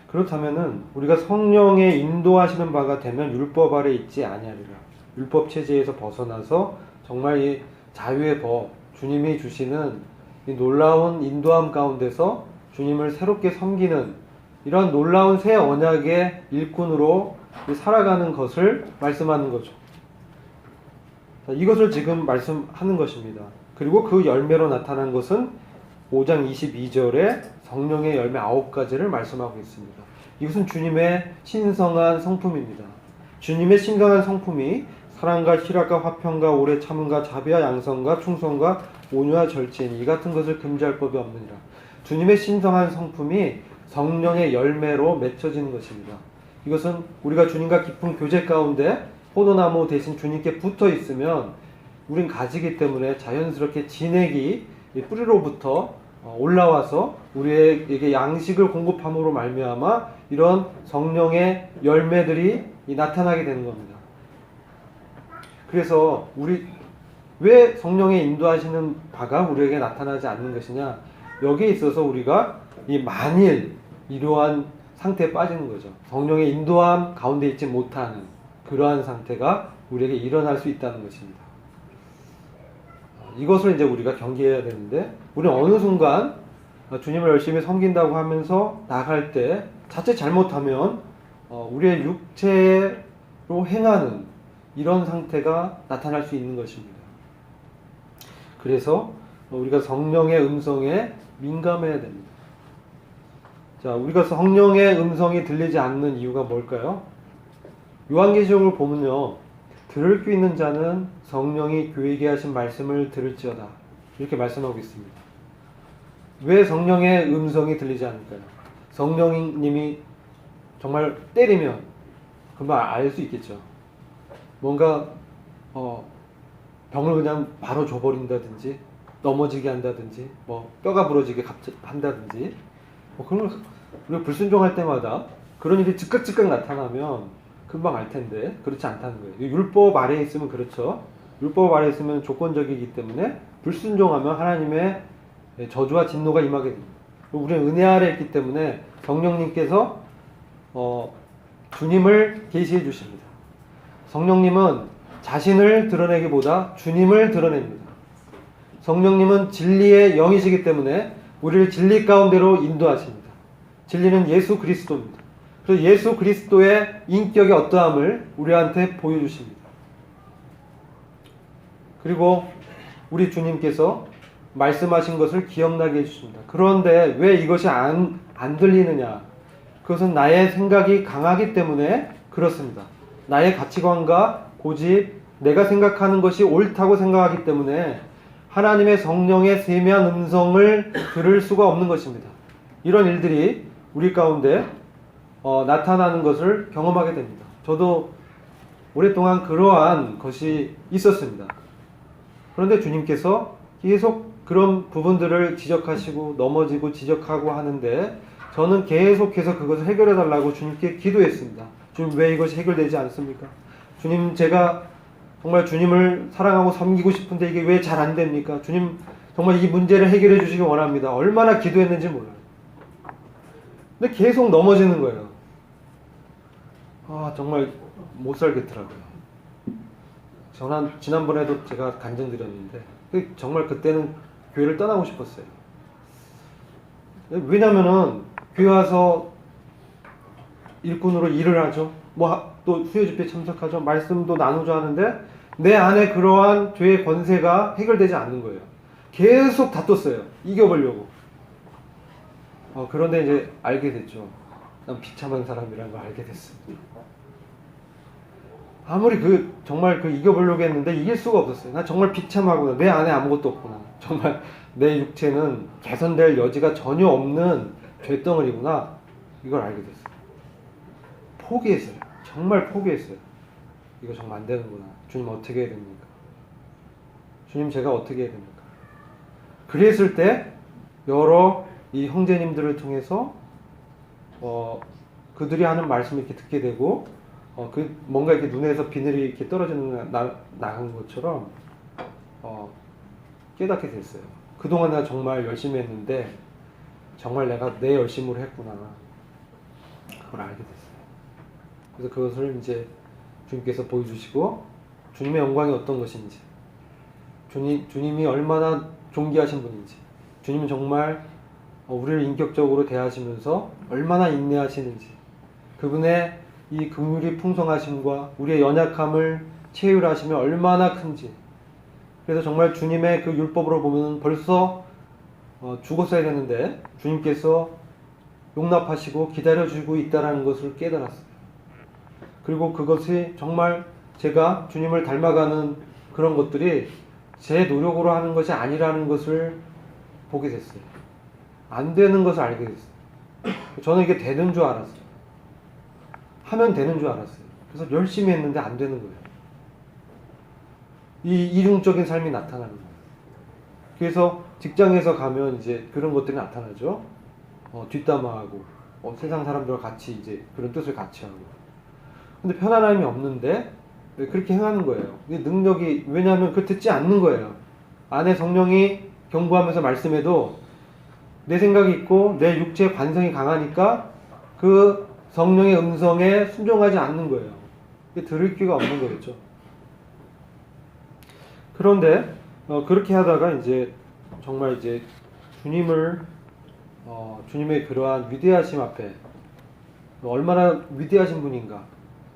그렇다면은 우리가 성령의 인도하시는 바가 되면 율법 아래 있지 아니하리라. 율법 체제에서 벗어나서 정말 이 자유의 법, 주님이 주시는 이 놀라운 인도함 가운데서 주님을 새롭게 섬기는 이런 놀라운 새 언약의 일꾼으로 살아가는 것을 말씀하는 거죠. 이것을 지금 말씀하는 것입니다. 그리고 그 열매로 나타난 것은 5장 22절에 성령의 열매 9가지를 말씀하고 있습니다. 이것은 주님의 신성한 성품입니다. 주님의 신성한 성품이 사랑과 희락과 화평과 오래 참음과 자비와 양선과 충성과 온유와 절제니 이 같은 것을 금지할 법이 없느니라. 주님의 신성한 성품이 성령의 열매로 맺혀지는 것입니다. 이것은 우리가 주님과 깊은 교제 가운데 포도나무 대신 주님께 붙어 있으면 우린 가지기 때문에 자연스럽게 진액이 뿌리로부터 올라와서 우리에게 양식을 공급함으로 말미암아 이런 성령의 열매들이 나타나게 되는 겁니다. 그래서 왜 성령의 인도하시는 바가 우리에게 나타나지 않는 것이냐? 여기에 있어서 우리가 만일 이러한 상태에 빠지는 거죠. 성령의 인도함 가운데 있지 못하는 그러한 상태가 우리에게 일어날 수 있다는 것입니다. 이것을 이제 우리가 경계해야 되는데, 우리는 어느 순간 주님을 열심히 섬긴다고 하면서 나갈 때 자칫 잘못하면 우리의 육체로 행하는 이런 상태가 나타날 수 있는 것입니다. 그래서 우리가 성령의 음성에 민감해야 됩니다. 자, 우리가 성령의 음성이 들리지 않는 이유가 뭘까요? 요한계시록을 보면요, 들을 귀 있는 자는 성령이 교회에게 하신 말씀을 들을지어다, 이렇게 말씀하고 있습니다. 왜 성령의 음성이 들리지 않을까요? 성령님이 정말 때리면 금방 알 수 있겠죠. 뭔가 병을 그냥 바로 줘버린다든지, 넘어지게 한다든지, 뼈가 부러지게 한다든지, 그런 걸 우리가 불순종할 때마다 그런 일이 즉각 나타나면 금방 알 텐데 그렇지 않다는 거예요. 율법 아래에 있으면 그렇죠. 율법 아래에 있으면 조건적이기 때문에 불순종하면 하나님의 저주와 진노가 임하게 됩니다. 우리는 은혜 아래에 있기 때문에 성령님께서 주님을 계시해 주십니다. 성령님은 자신을 드러내기보다 주님을 드러냅니다. 성령님은 진리의 영이시기 때문에 우리를 진리 가운데로 인도하십니다. 진리는 예수 그리스도입니다. 그래서 예수 그리스도의 인격의 어떠함을 우리한테 보여주십니다. 그리고 우리 주님께서 말씀하신 것을 기억나게 해주십니다. 그런데 왜 이것이 안 들리느냐? 그것은 나의 생각이 강하기 때문에 그렇습니다. 나의 가치관과 고집, 내가 생각하는 것이 옳다고 생각하기 때문에 하나님의 성령의 세미한 음성을 들을 수가 없는 것입니다. 이런 일들이 우리 가운데 나타나는 것을 경험하게 됩니다. 저도 오랫동안 그러한 것이 있었습니다. 그런데 주님께서 계속 그런 부분들을 지적하시고 넘어지고 지적하고 하는데, 저는 계속해서 그것을 해결해 달라고 주님께 기도했습니다. 주님, 왜 이것이 해결되지 않습니까? 주님, 제가 정말 주님을 사랑하고 섬기고 싶은데 이게 왜 잘 안 됩니까? 주님, 정말 이 문제를 해결해 주시기 원합니다. 얼마나 기도했는지 몰라요. 근데 계속 넘어지는 거예요. 정말 못 살겠더라고요. 지난번에도 제가 간증드렸는데 정말 그때는 교회를 떠나고 싶었어요. 왜냐면은 교회 와서 일꾼으로 일을 하죠. 또 수요 집회 참석하죠. 말씀도 나누죠 하는데 내 안에 그러한 죄의 권세가 해결되지 않는 거예요. 계속 다퉜어요. 이겨보려고. 그런데 이제 알게 됐죠. 난 비참한 사람이라는 걸 알게 됐습니다. 아무리 정말 이겨보려고 했는데 이길 수가 없었어요. 나 정말 비참하구나. 내 안에 아무것도 없구나. 정말 내 육체는 개선될 여지가 전혀 없는 죄덩어리구나. 이걸 알게 됐어요. 포기했어요. 정말 포기했어요. 이거 정말 안 되는구나. 주님, 어떻게 해야 됩니까? 주님, 제가 어떻게 해야 됩니까? 그랬을 때 여러 이 형제님들을 통해서 그들이 하는 말씀을 이렇게 듣게 되고 그 뭔가 이렇게 눈에서 비늘이 이렇게 떨어지는 나간 것처럼 깨닫게 됐어요. 그동안 나 정말 열심히 했는데 정말 내가 내 열심으로 했구나. 그걸 알게 됐어요. 그래서 그것을 이제 주님께서 보여주시고 주님의 영광이 어떤 것인지, 주님이 얼마나 존귀하신 분인지, 주님은 정말 우리를 인격적으로 대하시면서 얼마나 인내하시는지, 그분의 이 긍휼이 풍성하심과 우리의 연약함을 체휼하시며 얼마나 큰지. 그래서 정말 주님의 그 율법으로 보면 벌써 죽었어야 되는데 주님께서 용납하시고 기다려주고 있다는 것을 깨달았어요. 그리고 그것이 정말 제가 주님을 닮아가는 그런 것들이 제 노력으로 하는 것이 아니라는 것을 보게 됐어요. 안 되는 것을 알게 됐어요. 저는 이게 되는 줄 알았어요. 하면 되는 줄 알았어요. 그래서 열심히 했는데 안 되는 거예요. 이 이중적인 삶이 나타나는 거예요. 그래서 직장에서 가면 이제 그런 것들이 나타나죠. 뒷담화하고 세상 사람들과 같이 이제 그런 뜻을 같이 하고. 근데 편안함이 없는데 그렇게 행하는 거예요. 능력이, 왜냐하면 그걸 듣지 않는 거예요. 안에 성령이 경고하면서 말씀해도 내 생각이 있고 내 육체의 관성이 강하니까 그 성령의 음성에 순종하지 않는 거예요. 들을 귀가 없는 거겠죠. 그런데 그렇게 하다가 이제 정말 이제 주님의 그러한 위대하심 앞에 얼마나 위대하신 분인가.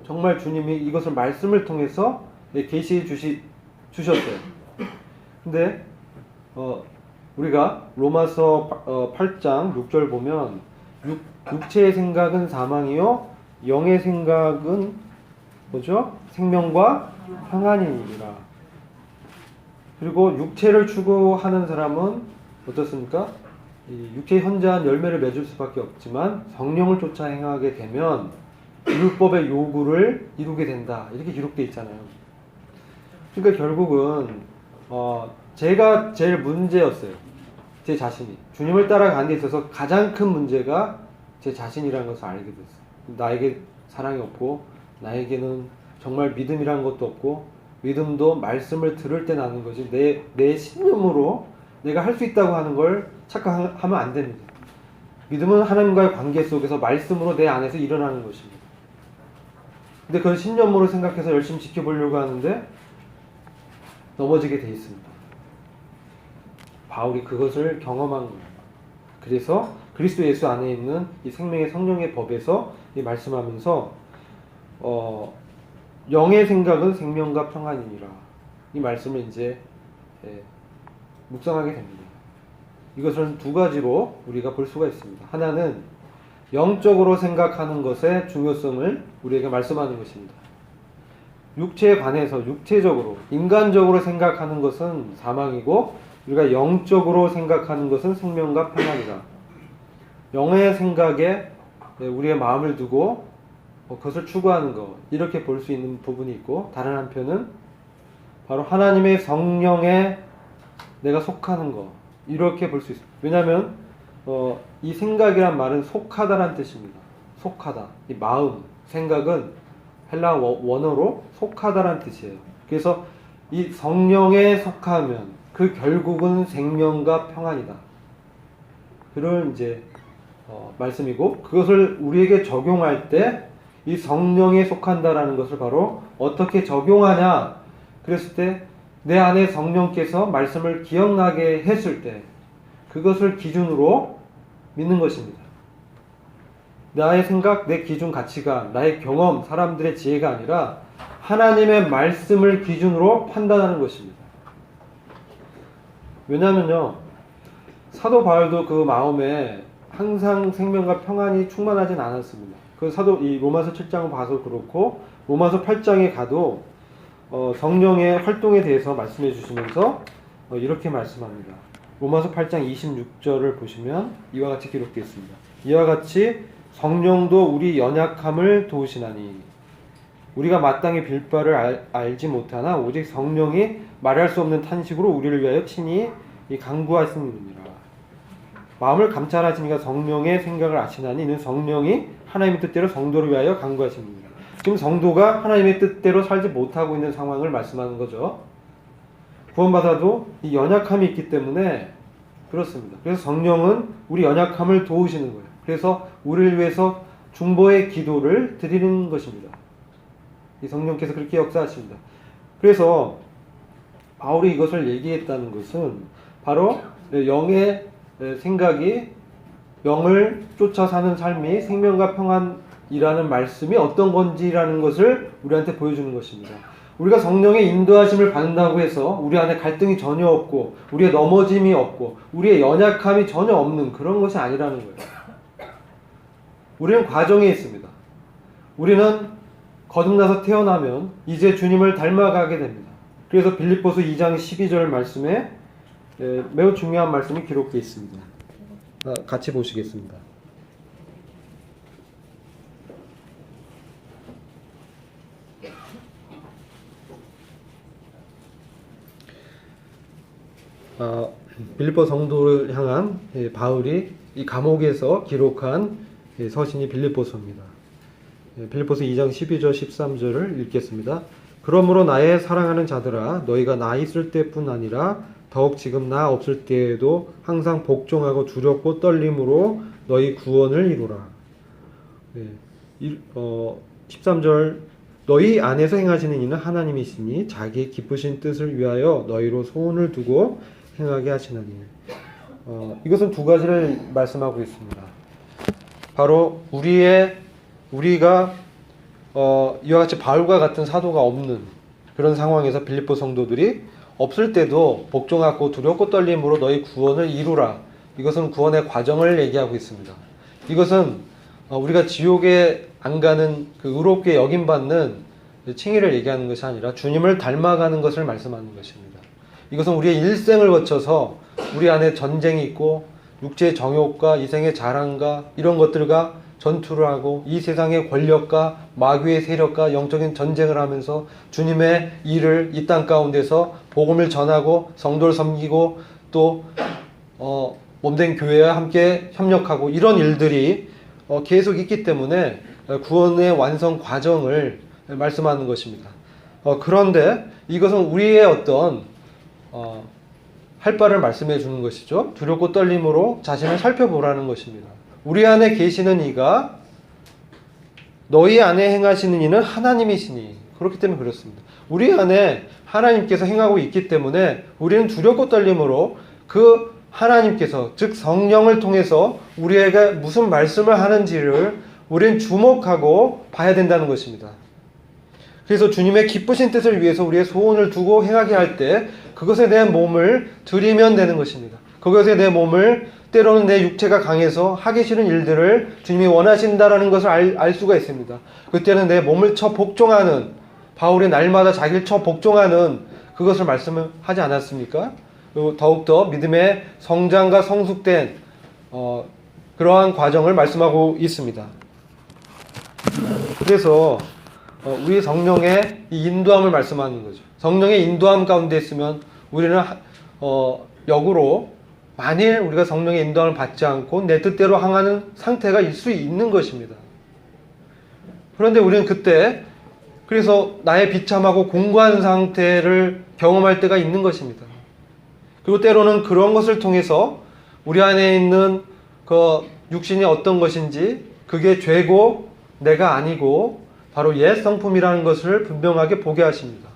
정말 주님이 이것을 말씀을 통해서 계시해 주셨어요. 근데 우리가 로마서 8장 6절 보면 육체의 생각은 사망이요 영의 생각은 뭐죠? 생명과 평안이니라. 그리고 육체를 추구하는 사람은 어떻습니까? 이 육체의 현저한 열매를 맺을 수밖에 없지만 성령을 쫓아 행하게 되면 율법의 요구를 이루게 된다. 이렇게 기록되어 있잖아요. 그러니까 결국은 제가 제일 문제였어요. 제 자신이. 주님을 따라가는 데 있어서 가장 큰 문제가 제 자신이라는 것을 알게 됐어요. 나에게 사랑이 없고 나에게는 정말 믿음이라는 것도 없고 믿음도 말씀을 들을 때 나는 거지 내 신념으로 내가 할 수 있다고 하는 걸 착각하면 안 됩니다. 믿음은 하나님과의 관계 속에서 말씀으로 내 안에서 일어나는 것입니다. 근데 그걸 신념으로 생각해서 열심히 지켜보려고 하는데 넘어지게 돼 있습니다. 바울이 그것을 경험한 거예요. 그래서 그리스도 예수 안에 있는 이 생명의 성령의 법에서 이 말씀하면서 영의 생각은 생명과 평안이니라. 이 말씀을 이제 묵상하게 됩니다. 이것은 두 가지로 우리가 볼 수가 있습니다. 하나는 영적으로 생각하는 것의 중요성을 우리에게 말씀하는 것입니다. 육체에 관해서 육체적으로 인간적으로 생각하는 것은 사망이고 우리가 영적으로 생각하는 것은 생명과 평안이다. 영의 생각에 우리의 마음을 두고 그것을 추구하는 것, 이렇게 볼 수 있는 부분이 있고, 다른 한편은 바로 하나님의 성령에 내가 속하는 것, 이렇게 볼 수 있습니다. 왜냐하면 이 생각이란 말은 속하다란 뜻입니다. 속하다. 이 마음, 생각은 헬라 원어로 속하다란 뜻이에요. 그래서 이 성령에 속하면 그 결국은 생명과 평안이다. 그런 이제 말씀이고, 그것을 우리에게 적용할 때 이 성령에 속한다라는 것을 바로 어떻게 적용하냐 그랬을 때 내 안에 성령께서 말씀을 기억나게 했을 때 그것을 기준으로 믿는 것입니다. 나의 생각, 내 기준, 가치관, 나의 경험, 사람들의 지혜가 아니라 하나님의 말씀을 기준으로 판단하는 것입니다. 왜냐하면요, 사도 바울도 그 마음에 항상 생명과 평안이 충만하진 않았습니다. 그 이 로마서 7장을 봐서 그렇고 로마서 8장에 가도 성령의 활동에 대해서 말씀해 주시면서 이렇게 말씀합니다. 로마서 8장 26절을 보시면 이와 같이 기록되어 있습니다. 이와 같이 성령도 우리 연약함을 도우시나니 우리가 마땅히 빌 바를 알지 못하나 오직 성령이 말할 수 없는 탄식으로 우리를 위하여 친히 간구하시느니라. 마음을 감찰하시니까 성령의 생각을 아시나니 이는 성령이 하나님의 뜻대로 성도를 위하여 간구하십니다. 지금 성도가 하나님의 뜻대로 살지 못하고 있는 상황을 말씀하는 거죠. 구원받아도 이 연약함이 있기 때문에 그렇습니다. 그래서 성령은 우리 연약함을 도우시는 거예요. 그래서 우리를 위해서 중보의 기도를 드리는 것입니다. 이 성령께서 그렇게 역사하십니다. 그래서 바울이 이것을 얘기했다는 것은 바로 영의 생각이 영을 쫓아 사는 삶이 생명과 평안이라는 말씀이 어떤 건지라는 것을 우리한테 보여주는 것입니다. 우리가 성령의 인도하심을 받는다고 해서 우리 안에 갈등이 전혀 없고 우리의 넘어짐이 없고 우리의 연약함이 전혀 없는 그런 것이 아니라는 거예요. 우리는 과정에 있습니다. 우리는 거듭나서 태어나면 이제 주님을 닮아가게 됩니다. 그래서 빌립보서 2장 12절 말씀에 매우 중요한 말씀이 기록되어 있습니다. 같이 보시겠습니다. 빌립보 성도를 향한 바울이 이 감옥에서 기록한 서신이 빌립보서입니다. 빌립보서 2장 12절 13절을 읽겠습니다. 그러므로 나의 사랑하는 자들아 너희가 나 있을 때뿐 아니라 더욱 지금 나 없을 때에도 항상 복종하고 두렵고 떨림으로 너희 구원을 이루라. 13절 너희 안에서 행하시는 이는 하나님이시니 자기의 기쁘신 뜻을 위하여 너희로 소원을 두고 행하게 하시나니. 이것은 두 가지를 말씀하고 있습니다. 바로 우리가 이와 같이 바울과 같은 사도가 없는 그런 상황에서 빌립보 성도들이 없을 때도 복종하고 두렵고 떨림으로 너희 구원을 이루라. 이것은 구원의 과정을 얘기하고 있습니다. 이것은 우리가 지옥에 안 가는 그 의롭게 여김받는 칭의를 얘기하는 것이 아니라 주님을 닮아가는 것을 말씀하는 것입니다. 이것은 우리의 일생을 거쳐서 우리 안에 전쟁이 있고 육체의 정욕과 이생의 자랑과 이런 것들과 전투를 하고 이 세상의 권력과 마귀의 세력과 영적인 전쟁을 하면서 주님의 일을 이 땅 가운데서 복음을 전하고 성도를 섬기고 또 몸된 교회와 함께 협력하고 이런 일들이 계속 있기 때문에 구원의 완성 과정을 말씀하는 것입니다. 그런데 이것은 우리의 어떤 할 바를 말씀해 주는 것이죠. 두렵고 떨림으로 자신을 살펴보라는 것입니다. 우리 안에 계시는 이가 너희 안에 행하시는 이는 하나님이시니. 그렇기 때문에 그렇습니다. 우리 안에 하나님께서 행하고 있기 때문에 우리는 두렵고 떨림으로 그 하나님께서 즉 성령을 통해서 우리에게 무슨 말씀을 하는지를 우리는 주목하고 봐야 된다는 것입니다. 그래서 주님의 기쁘신 뜻을 위해서 우리의 소원을 두고 행하게 할 때 그것에 대한 몸을 드리면 되는 것입니다. 그것에 내 몸을 때로는 내 육체가 강해서 하기 싫은 일들을 주님이 원하신다라는 것을 알 수가 있습니다. 그때는 내 몸을 쳐 복종하는 바울이 날마다 자기를 쳐 복종하는 그것을 말씀을 하지 않았습니까? 더욱더 믿음의 성장과 성숙된 그러한 과정을 말씀하고 있습니다. 그래서 우리 성령의 이 인도함을 말씀하는 거죠. 성령의 인도함 가운데 있으면 우리는 역으로 만일 우리가 성령의 인도함을 받지 않고 내 뜻대로 행하는 상태가 있을 수 있는 것입니다. 그런데 우리는 그때 그래서 나의 비참하고 공고한 상태를 경험할 때가 있는 것입니다. 그리고 때로는 그런 것을 통해서 우리 안에 있는 그 육신이 어떤 것인지 그게 죄고 내가 아니고 바로 옛 성품이라는 것을 분명하게 보게 하십니다.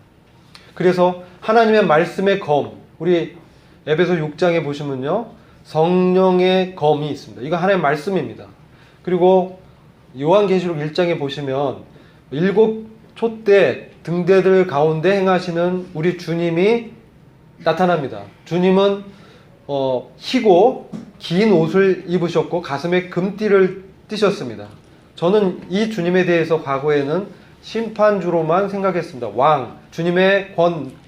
그래서 하나님의 말씀의 검, 우리 에베소 6장에 보시면요 성령의 검이 있습니다. 이거 하나님의 말씀입니다. 그리고 요한계시록 1장에 보시면 7 촛대 등대들 가운데 행하시는 우리 주님이 나타납니다. 주님은 희고 긴 옷을 입으셨고 가슴에 금띠를 띠셨습니다. 저는 이 주님에 대해서 과거에는 심판주로만 생각했습니다. 왕, 주님의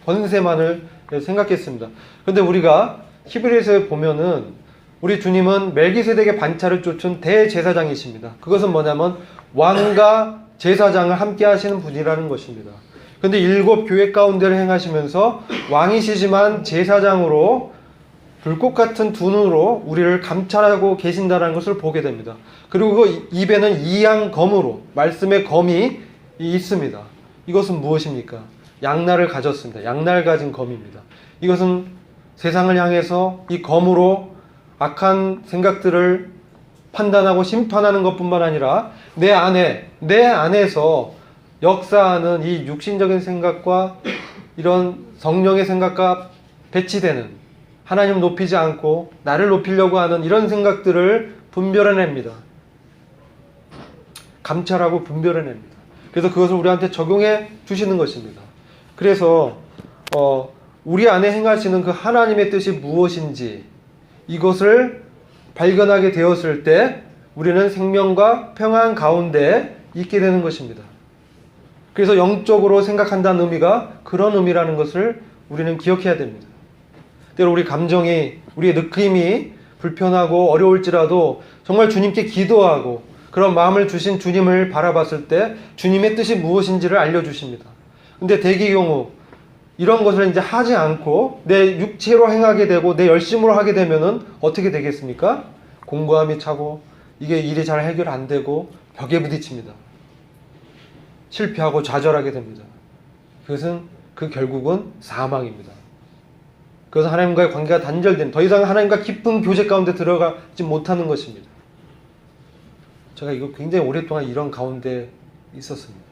권세만을 생각했습니다. 그런데 우리가 히브리서에 보면은 우리 주님은 멜기세덱의 반차를 쫓은 대제사장이십니다. 그것은 뭐냐면 왕과 제사장을 함께 하시는 분이라는 것입니다. 그런데 7 교회 가운데를 행하시면서 왕이시지만 제사장으로 불꽃 같은 두 눈으로 우리를 감찰하고 계신다는 것을 보게 됩니다. 그리고 그 입에는 이양검으로 말씀의 검이 있습니다. 이것은 무엇입니까? 양날을 가졌습니다. 양날 가진 검입니다. 이것은 세상을 향해서 이 검으로 악한 생각들을 판단하고 심판하는 것뿐만 아니라 내 안에서 역사하는 이 육신적인 생각과 이런 성령의 생각과 배치되는, 하나님 높이지 않고 나를 높이려고 하는 이런 생각들을 분별해냅니다. 감찰하고 분별해냅니다. 그래서 그것을 우리한테 적용해 주시는 것입니다. 그래서 우리 안에 행하시는 그 하나님의 뜻이 무엇인지 이것을 발견하게 되었을 때 우리는 생명과 평안 가운데 있게 되는 것입니다. 그래서 영적으로 생각한다는 의미가 그런 의미라는 것을 우리는 기억해야 됩니다. 때로 우리 감정이, 우리의 느낌이 불편하고 어려울지라도 정말 주님께 기도하고 그런 마음을 주신 주님을 바라봤을 때 주님의 뜻이 무엇인지를 알려주십니다. 근데 대개 경우 이런 것을 이제 하지 않고 내 육체로 행하게 되고 내 열심으로 하게 되면은 어떻게 되겠습니까? 공고함이 차고 이게 일이 잘 해결 안 되고 벽에 부딪힙니다. 실패하고 좌절하게 됩니다. 그것은 그 결국은 사망입니다. 그것은 하나님과의 관계가 단절된, 더 이상 하나님과 깊은 교제 가운데 들어가지 못하는 것입니다. 제가 이거 굉장히 오랫동안 이런 가운데 있었습니다.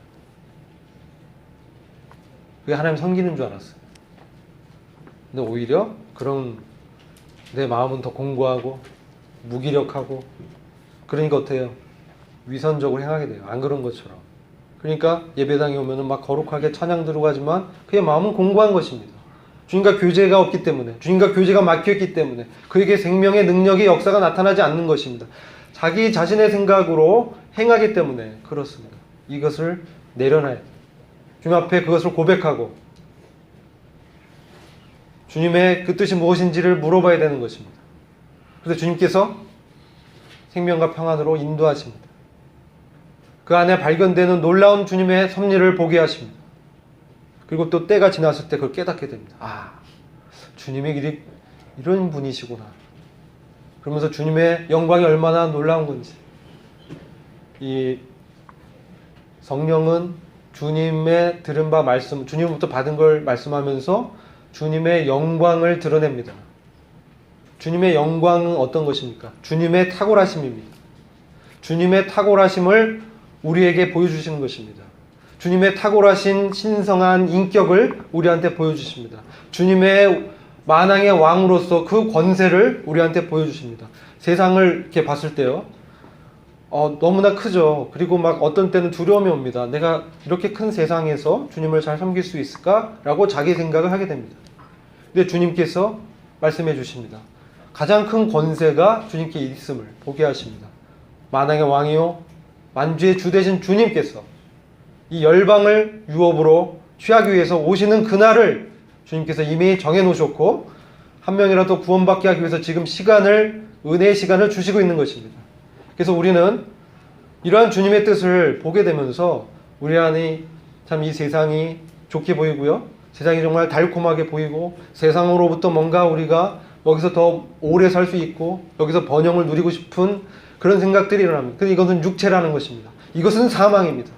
그게 하나님 섬기는 줄 알았어요. 근데 오히려 그런 내 마음은 더 공고하고 무기력하고, 그러니까 어때요? 위선적으로 행하게 돼요. 안 그런 것처럼. 그러니까 예배당에 오면은 막 거룩하게 찬양 들고 하지만 그의 마음은 공고한 것입니다. 주님과 교제가 없기 때문에, 주님과 교제가 막혀있기 때문에 그에게 생명의 능력의 역사가 나타나지 않는 것입니다. 자기 자신의 생각으로 행하기 때문에 그렇습니다. 이것을 내려놔야 돼요. 주님 앞에 그것을 고백하고 주님의 그 뜻이 무엇인지를 물어봐야 되는 것입니다. 그래서 주님께서 생명과 평안으로 인도하십니다. 그 안에 발견되는 놀라운 주님의 섭리를 보게 하십니다. 그리고 또 때가 지났을 때 그걸 깨닫게 됩니다. 아, 주님의 이런 분이시구나. 그러면서 주님의 영광이 얼마나 놀라운 건지. 이 성령은 주님의 들은 바 말씀, 주님부터 받은 걸 말씀하면서 주님의 영광을 드러냅니다. 주님의 영광은 어떤 것입니까? 주님의 탁월하심입니다. 주님의 탁월하심을 우리에게 보여주시는 것입니다. 주님의 탁월하신 신성한 인격을 우리한테 보여주십니다. 주님의 만왕의 왕으로서 그 권세를 우리한테 보여주십니다. 세상을 이렇게 봤을 때요, 너무나 크죠. 그리고 막 어떤 때는 두려움이 옵니다. 내가 이렇게 큰 세상에서 주님을 잘 섬길 수 있을까? 라고 자기 생각을 하게 됩니다. 근데 주님께서 말씀해 주십니다. 가장 큰 권세가 주님께 있음을 보게 하십니다. 만왕의 왕이요 만주의 주 되신 주님께서 이 열방을 유업으로 취하기 위해서 오시는 그날을 주님께서 이미 정해 놓으셨고, 한 명이라도 구원받게 하기 위해서 지금 은혜의 시간을 주시고 있는 것입니다. 그래서 우리는 이러한 주님의 뜻을 보게 되면서 우리 안에 참 이 세상이 좋게 보이고요, 세상이 정말 달콤하게 보이고, 세상으로부터 뭔가 우리가 여기서 더 오래 살 수 있고 여기서 번영을 누리고 싶은 그런 생각들이 일어납니다. 근데 이것은 육체라는 것입니다. 이것은 사망입니다.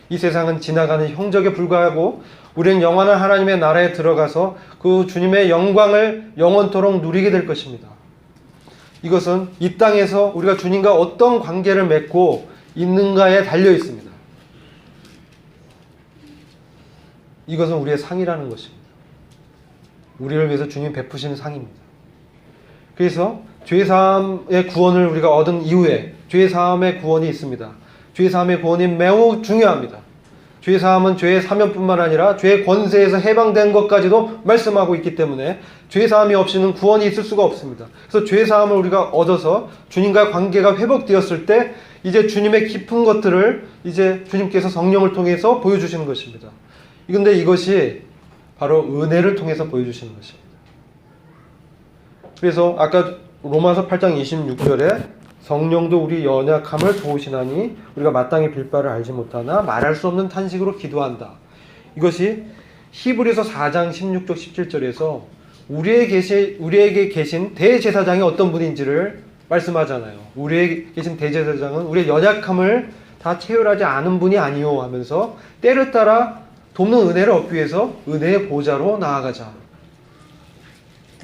이 세상은 지나가는 형적에 불과하고 우리는 영원한 하나님의 나라에 들어가서 그 주님의 영광을 영원토록 누리게 될 것입니다. 이것은 이 땅에서 우리가 주님과 어떤 관계를 맺고 있는가에 달려 있습니다. 이것은 우리의 상이라는 것입니다. 우리를 위해서 주님 베푸시는 상입니다. 그래서 죄사함의 구원을 우리가 얻은 이후에 죄사함의 구원이 있습니다. 죄사함의 구원이 매우 중요합니다. 죄사함은 죄의 사면뿐만 아니라 죄의 권세에서 해방된 것까지도 말씀하고 있기 때문에 죄사함이 없이는 구원이 있을 수가 없습니다. 그래서 죄사함을 우리가 얻어서 주님과의 관계가 회복되었을 때 이제 주님의 깊은 것들을 이제 주님께서 성령을 통해서 보여주시는 것입니다. 그런데 이것이 바로 은혜를 통해서 보여주시는 것입니다. 그래서 아까 로마서 8장 26절에 성령도 우리 연약함을 도우시나니 우리가 마땅히 빌 바를 알지 못하나 말할 수 없는 탄식으로 기도한다. 이것이 히브리서 4장 16절 17절에서 우리에게 계신 대제사장이 어떤 분인지를 말씀하잖아요. 우리에게 계신 대제사장은 우리의 연약함을 다 체휼하지 않은 분이 아니요 하면서 때를 따라 돕는 은혜를 얻기 위해서 은혜의 보좌로 나아가자.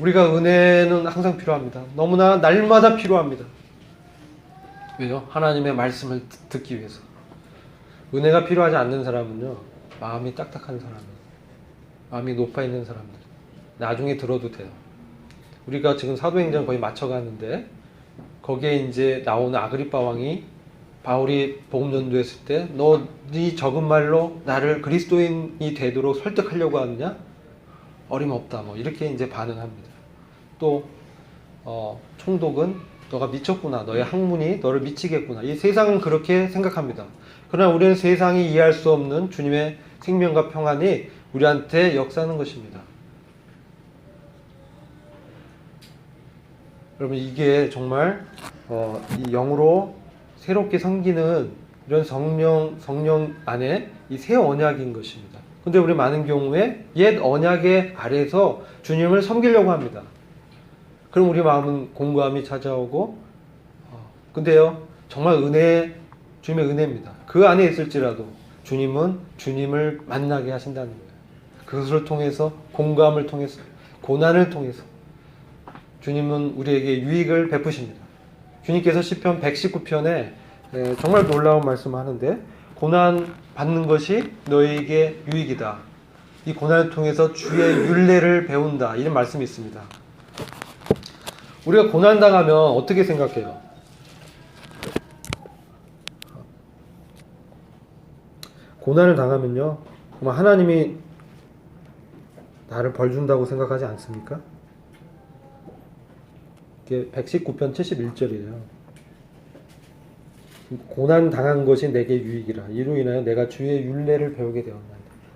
우리가 은혜는 항상 필요합니다. 너무나 날마다 필요합니다. 왜요? 하나님의 말씀을 듣기 위해서. 은혜가 필요하지 않는 사람은요, 마음이 딱딱한 사람이에요. 마음이 높아 있는 사람들. 나중에 들어도 돼요. 우리가 지금 사도행전 거의 맞춰가는데, 거기에 이제 나오는 아그리빠 왕이 바울이 복음 전도했을 때, 네 적은 말로 나를 그리스도인이 되도록 설득하려고 하느냐? 어림없다. 뭐 이렇게 이제 반응합니다. 또 총독은 너가 미쳤구나. 너의 학문이 너를 미치겠구나. 이 세상은 그렇게 생각합니다. 그러나 우리는 세상이 이해할 수 없는 주님의 생명과 평안이 우리한테 역사하는 것입니다. 여러분, 이게 정말 이 영으로 새롭게 섬기는 이런 성령 안에 이 새 언약인 것입니다. 근데 우리 많은 경우에 옛 언약의 아래에서 주님을 섬기려고 합니다. 그럼 우리 마음은 공고함이 찾아오고, 근데요, 정말 주님의 은혜입니다. 그 안에 있을지라도 주님은 주님을 만나게 하신다는 거예요. 그것을 통해서, 공고함을 통해서, 고난을 통해서 주님은 우리에게 유익을 베푸십니다. 주님께서 시편 119편에 정말 놀라운 말씀을 하는데, 고난 받는 것이 너에게 유익이다. 이 고난을 통해서 주의 율례를 배운다. 이런 말씀이 있습니다. 우리가 고난당하면 어떻게 생각해요? 고난을 당하면요, 정말 하나님이 나를 벌 준다고 생각하지 않습니까? 이게 119편 71절이에요. 고난 당한 것이 내게 유익이라. 이로 인하여 내가 주의 율례를 배우게 되었나이다.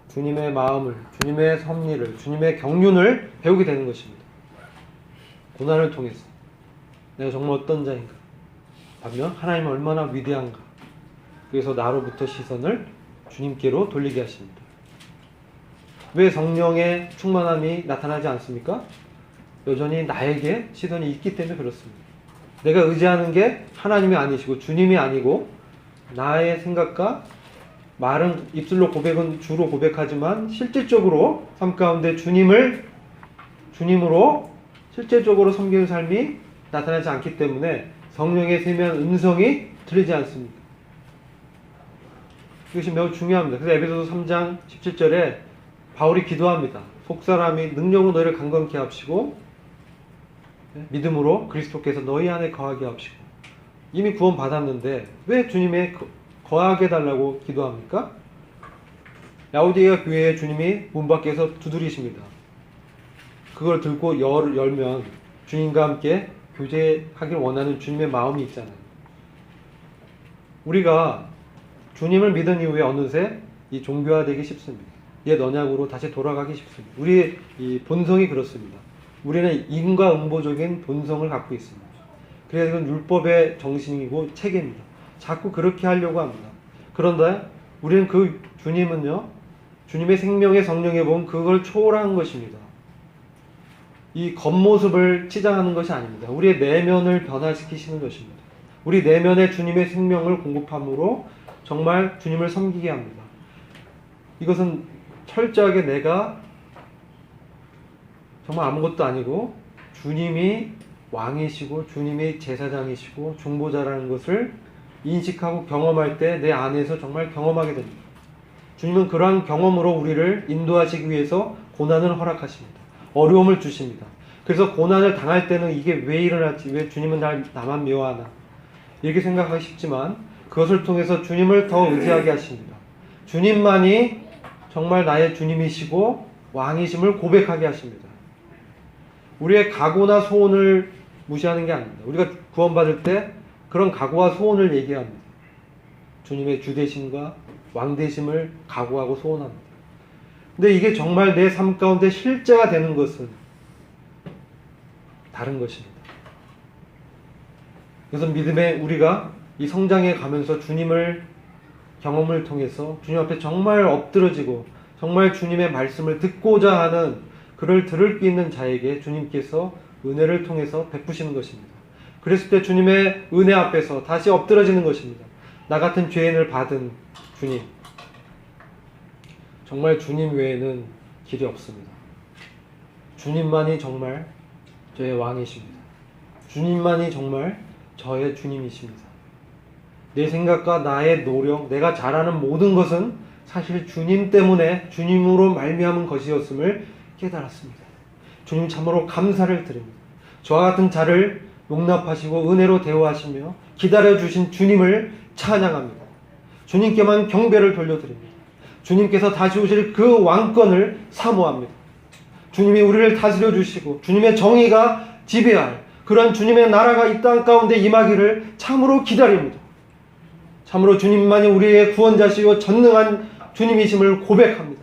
주님의 마음을, 주님의 섭리를, 주님의 경륜을 배우게 되는 것입니다. 고난을 통해서 내가 정말 어떤 자인가, 반면 하나님은 얼마나 위대한가. 그래서 나로부터 시선을 주님께로 돌리게 하십니다. 왜 성령의 충만함이 나타나지 않습니까? 여전히 나에게 시선이 있기 때문에 그렇습니다. 내가 의지하는 게 하나님이 아니시고 주님이 아니고, 나의 생각과 말은 입술로 고백은 주로 고백하지만 실질적으로 삶 가운데 주님으로 실제적으로 섬기는 삶이 나타나지 않기 때문에 성령의 세미한 음성이 들리지 않습니다. 이것이 매우 중요합니다. 그래서 에베소서 3장 17절에 바울이 기도합니다. 속사람이 능력으로 너희를 강건케 합시고 믿음으로 그리스도께서 너희 안에 거하게 합시고. 이미 구원 받았는데 왜 주님의 거하게 해달라고 기도합니까? 라오디게아 교회에 주님이 문 밖에서 두드리십니다. 그걸 들고 열면 주님과 함께 교제하길 원하는 주님의 마음이 있잖아요. 우리가 주님을 믿은 이후에 어느새 이 종교화되기 쉽습니다. 옛 언약으로 다시 돌아가기 쉽습니다. 우리의 이 본성이 그렇습니다. 우리는 인과응보적인 본성을 갖고 있습니다. 그래서 이건 율법의 정신이고 체계입니다. 자꾸 그렇게 하려고 합니다. 그런데 우리는 그 주님은요, 주님의 생명의 성령에 보면 그걸 초월한 것입니다. 이 겉모습을 치장하는 것이 아닙니다. 우리의 내면을 변화시키시는 것입니다. 우리 내면에 주님의 생명을 공급함으로 정말 주님을 섬기게 합니다. 이것은 철저하게 내가 정말 아무것도 아니고 주님이 왕이시고 주님이 제사장이시고 중보자라는 것을 인식하고 경험할 때 내 안에서 정말 경험하게 됩니다. 주님은 그러한 경험으로 우리를 인도하시기 위해서 고난을 허락하십니다. 어려움을 주십니다. 그래서 고난을 당할 때는 이게 왜 일어났지? 왜 주님은 나만 미워하나? 이렇게 생각하기 쉽지만 그것을 통해서 주님을 더 의지하게 하십니다. 주님만이 정말 나의 주님이시고 왕이심을 고백하게 하십니다. 우리의 각오나 소원을 무시하는 게 아닙니다. 우리가 구원받을 때 그런 각오와 소원을 얘기합니다. 주님의 주되심과 왕되심을 각오하고 소원합니다. 근데 이게 정말 내 삶 가운데 실제가 되는 것은 다른 것입니다. 그래서 믿음에 우리가 이 성장해 가면서 주님을 경험을 통해서 주님 앞에 정말 엎드러지고 정말 주님의 말씀을 듣고자 하는 그를 들을 수 있는 자에게 주님께서 은혜를 통해서 베푸시는 것입니다. 그랬을 때 주님의 은혜 앞에서 다시 엎드러지는 것입니다. 나 같은 죄인을 받은 주님, 정말 주님 외에는 길이 없습니다. 주님만이 정말 저의 왕이십니다. 주님만이 정말 저의 주님이십니다. 내 생각과 나의 노력, 내가 잘하는 모든 것은 사실 주님 때문에, 주님으로 말미암은 것이었음을 깨달았습니다. 주님 참으로 감사를 드립니다. 저와 같은 자를 용납하시고 은혜로 대우하시며 기다려주신 주님을 찬양합니다. 주님께만 경배를 돌려드립니다. 주님께서 다시 오실 그 왕권을 사모합니다. 주님이 우리를 다스려 주시고 주님의 정의가 지배할 그러한 주님의 나라가 이 땅 가운데 임하기를 참으로 기다립니다. 참으로 주님만이 우리의 구원자시요 전능한 주님이심을 고백합니다.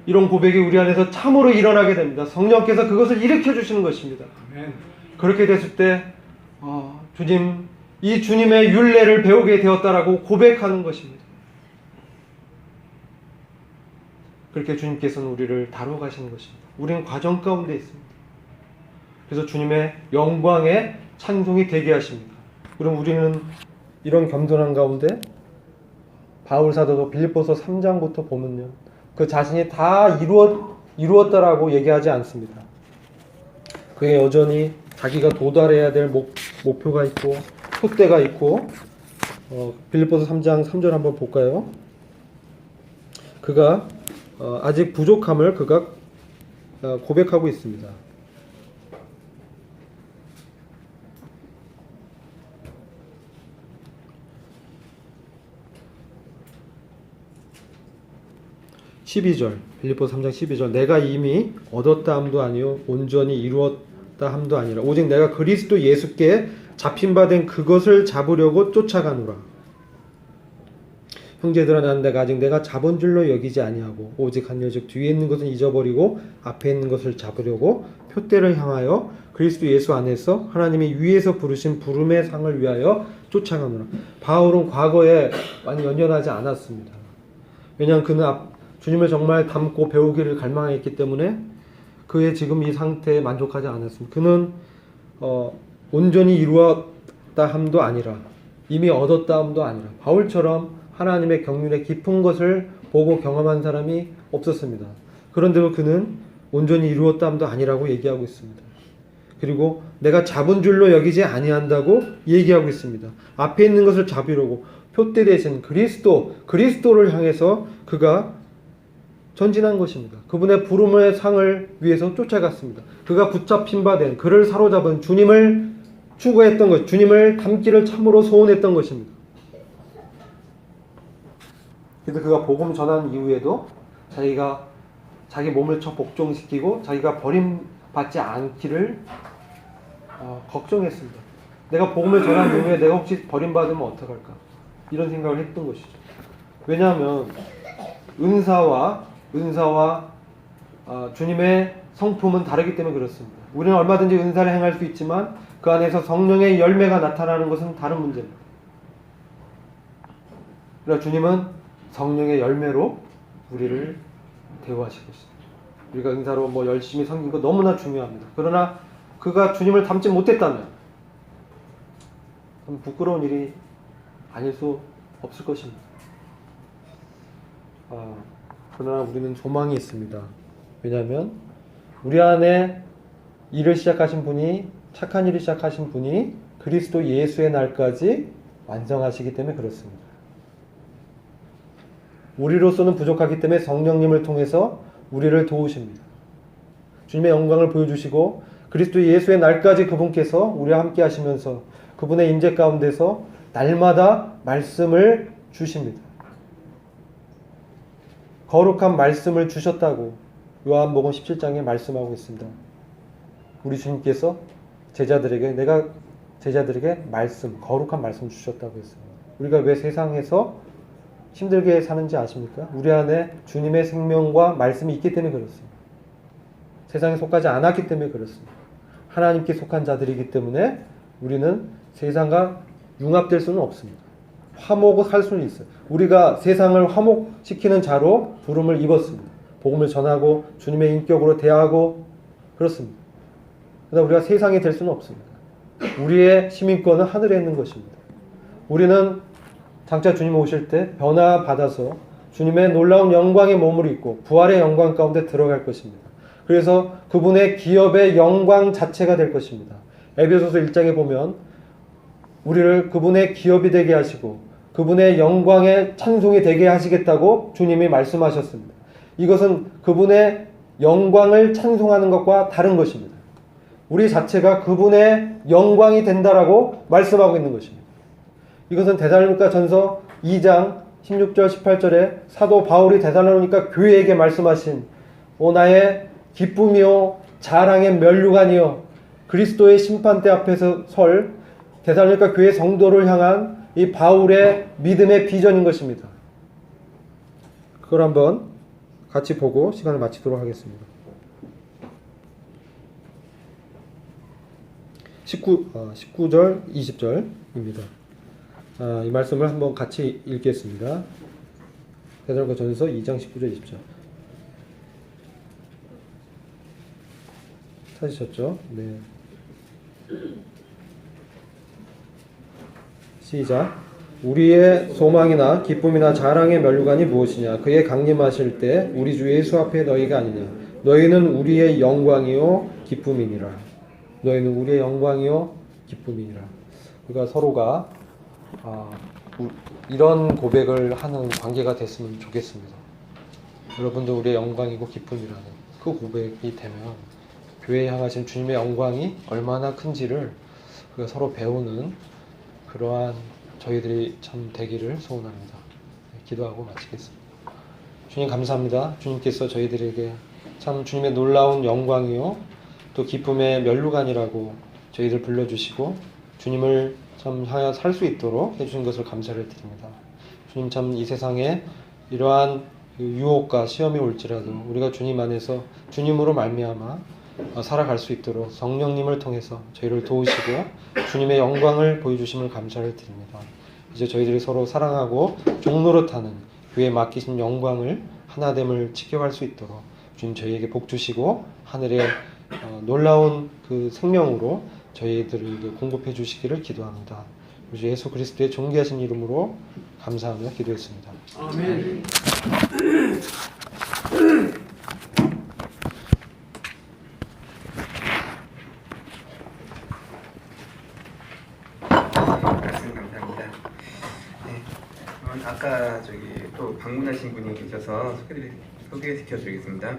이런 고백이 우리 안에서 참으로 일어나게 됩니다. 성령께서 그것을 일으켜 주시는 것입니다. 아멘. 그렇게 됐을 때 주님, 이 주님의 율례를 배우게 되었다라고 고백하는 것입니다. 그렇게 주님께서는 우리를 다루어 가시는 것입니다. 우리는 과정 가운데 있습니다. 그래서 주님의 영광에 찬송이 되게 하십니다. 그럼 우리는 이런 겸손한 가운데 바울 사도도 빌립보서 3장부터 보면요, 그 자신이 다 이루었다라고 얘기하지 않습니다. 그게 여전히 자기가 도달해야 될 목표가 있고 푯대가 있고, 빌립보서 3장 3절 한번 볼까요? 그가 아직 부족함을 그가 고백하고 있습니다. 빌립보서 3장 12절 내가 이미 얻었다 함도 아니요 온전히 이루었다 함도 아니라 오직 내가 그리스도 예수께 잡힌 바 된 그것을 잡으려고 쫓아가노라. 형제들아, 나는 내가 잡은 줄로 여기지 아니하고 오직 한 여적 뒤에 있는 것은 잊어버리고 앞에 있는 것을 잡으려고 표대를 향하여 그리스도 예수 안에서 하나님이 위에서 부르신 부름의 상을 위하여 쫓아가노라. 바울은 과거에 많이 연연하지 않았습니다. 왜냐하면 그는 주님을 정말 닮고 배우기를 갈망했기 때문에 그의 지금 이 상태에 만족하지 않았습니다. 그는 온전히 이루었다 함도 아니라 이미 얻었다 함도 아니라 바울처럼 하나님의 경륜의 깊은 것을 보고 경험한 사람이 없었습니다. 그런데도 그는 온전히 이루었다 함도 아니라고 얘기하고 있습니다. 그리고 내가 잡은 줄로 여기지 아니한다고 얘기하고 있습니다. 앞에 있는 것을 잡으려고 표대 대신 그리스도를 향해서 그가 전진한 것입니다. 그분의 부름의 상을 위해서 쫓아갔습니다. 그가 붙잡힌 바 된, 그를 사로잡은 주님을 추구했던 것, 주님을 닮기를 참으로 소원했던 것입니다. 그래서 그가 복음 전한 이후에도 자기 몸을 복종시키고 자기가 버림받지 않기를 걱정했습니다. 내가 복음을 전한 이후에 내가 혹시 버림받으면 어떡할까? 이런 생각을 했던 것이죠. 왜냐하면 은사와 주님의 성품은 다르기 때문에 그렇습니다. 우리는 얼마든지 은사를 행할 수 있지만 그 안에서 성령의 열매가 나타나는 것은 다른 문제입니다. 그러나 주님은 성령의 열매로 우리를 대우하실 것입니다. 우리가 은사로 열심히 섬긴 거 너무나 중요합니다. 그러나 그가 주님을 닮지 못했다면 그럼 부끄러운 일이 아닐 수 없을 것입니다. 그러나 우리는 소망이 있습니다. 왜냐하면 우리 안에 착한 일을 시작하신 분이 그리스도 예수의 날까지 완성하시기 때문에 그렇습니다. 우리로서는 부족하기 때문에 성령님을 통해서 우리를 도우십니다. 주님의 영광을 보여주시고 그리스도 예수의 날까지 그분께서 우리와 함께 하시면서 그분의 임재 가운데서 날마다 말씀을 주십니다. 거룩한 말씀을 주셨다고 요한복음 17장에 말씀하고 있습니다. 우리 주님께서 제자들에게 거룩한 말씀 주셨다고 했습니다. 우리가 왜 세상에서 힘들게 사는지 아십니까? 우리 안에 주님의 생명과 말씀이 있기 때문에 그렇습니다. 세상에 속하지 않았기 때문에 그렇습니다. 하나님께 속한 자들이기 때문에 우리는 세상과 융합될 수는 없습니다. 화목할 수는 있어요. 우리가 세상을 화목시키는 자로 부름을 입었습니다. 복음을 전하고 주님의 인격으로 대하고 그렇습니다. 그러나 우리가 세상이 될 수는 없습니다. 우리의 시민권은 하늘에 있는 것입니다. 우리는 장차 주님 오실 때 변화받아서 주님의 놀라운 영광의 몸을 입고 부활의 영광 가운데 들어갈 것입니다. 그래서 그분의 기업의 영광 자체가 될 것입니다. 에베소서 1장에 보면 우리를 그분의 기업이 되게 하시고 그분의 영광의 찬송이 되게 하시겠다고 주님이 말씀하셨습니다. 이것은 그분의 영광을 찬송하는 것과 다른 것입니다. 우리 자체가 그분의 영광이 된다라고 말씀하고 있는 것입니다. 이것은 데살로니가 전서 2장 16절 18절에 사도 바울이 데살로니가 교회에게 말씀하신 나의 기쁨이요 자랑의 면류관이요 그리스도의 심판대 앞에서 설 데살로니가 교회 성도를 향한 이 바울의 믿음의 비전인 것입니다. 그걸 한번 같이 보고 시간을 마치도록 하겠습니다. 19절 20절입니다. 이 말씀을 한번 같이 읽겠습니다. 데살로니가 전서 2장 19절 20절 찾으셨죠? 네. 시작. 우리의 소망이나 기쁨이나 자랑의 면류관이 무엇이냐? 그의 강림하실 때 우리 주 예수 앞에 너희가 아니냐? 너희는 우리의 영광이요 기쁨이니라. 너희는 우리의 영광이요 기쁨이니라. 우리가 서로가 이런 고백을 하는 관계가 됐으면 좋겠습니다. 여러분도 우리의 영광이고 기쁨이라는 그 고백이 되면 교회에 향하신 주님의 영광이 얼마나 큰지를 우리가 서로 배우는 그러한 저희들이 참 되기를 소원합니다. 기도하고 마치겠습니다. 주님 감사합니다. 주님께서 저희들에게 참 주님의 놀라운 영광이요 또 기쁨의 면류관이라고 저희들 불러주시고 주님을 참 향해 살 수 있도록 해주신 것을 감사를 드립니다. 주님 참 이 세상에 이러한 유혹과 시험이 올지라도 우리가 주님 안에서 주님으로 말미암아 살아갈 수 있도록 성령님을 통해서 저희를 도우시고 주님의 영광을 보여주심을 감사를 드립니다. 이제 저희들이 서로 사랑하고 종노릇하는 교회에 맡기신 영광을 하나됨을 지켜갈 수 있도록 주님 저희에게 복 주시고 하늘의 놀라운 그 생명으로 저희들에게 공급해 주시기를 기도합니다. 우리 예수 그리스도의 존귀하신 이름으로 감사하며 기도했습니다. 아멘.
말씀 감사합니다. 네, 아까 또 방문하신 분이 계셔서 소개시켜 드리겠습니다.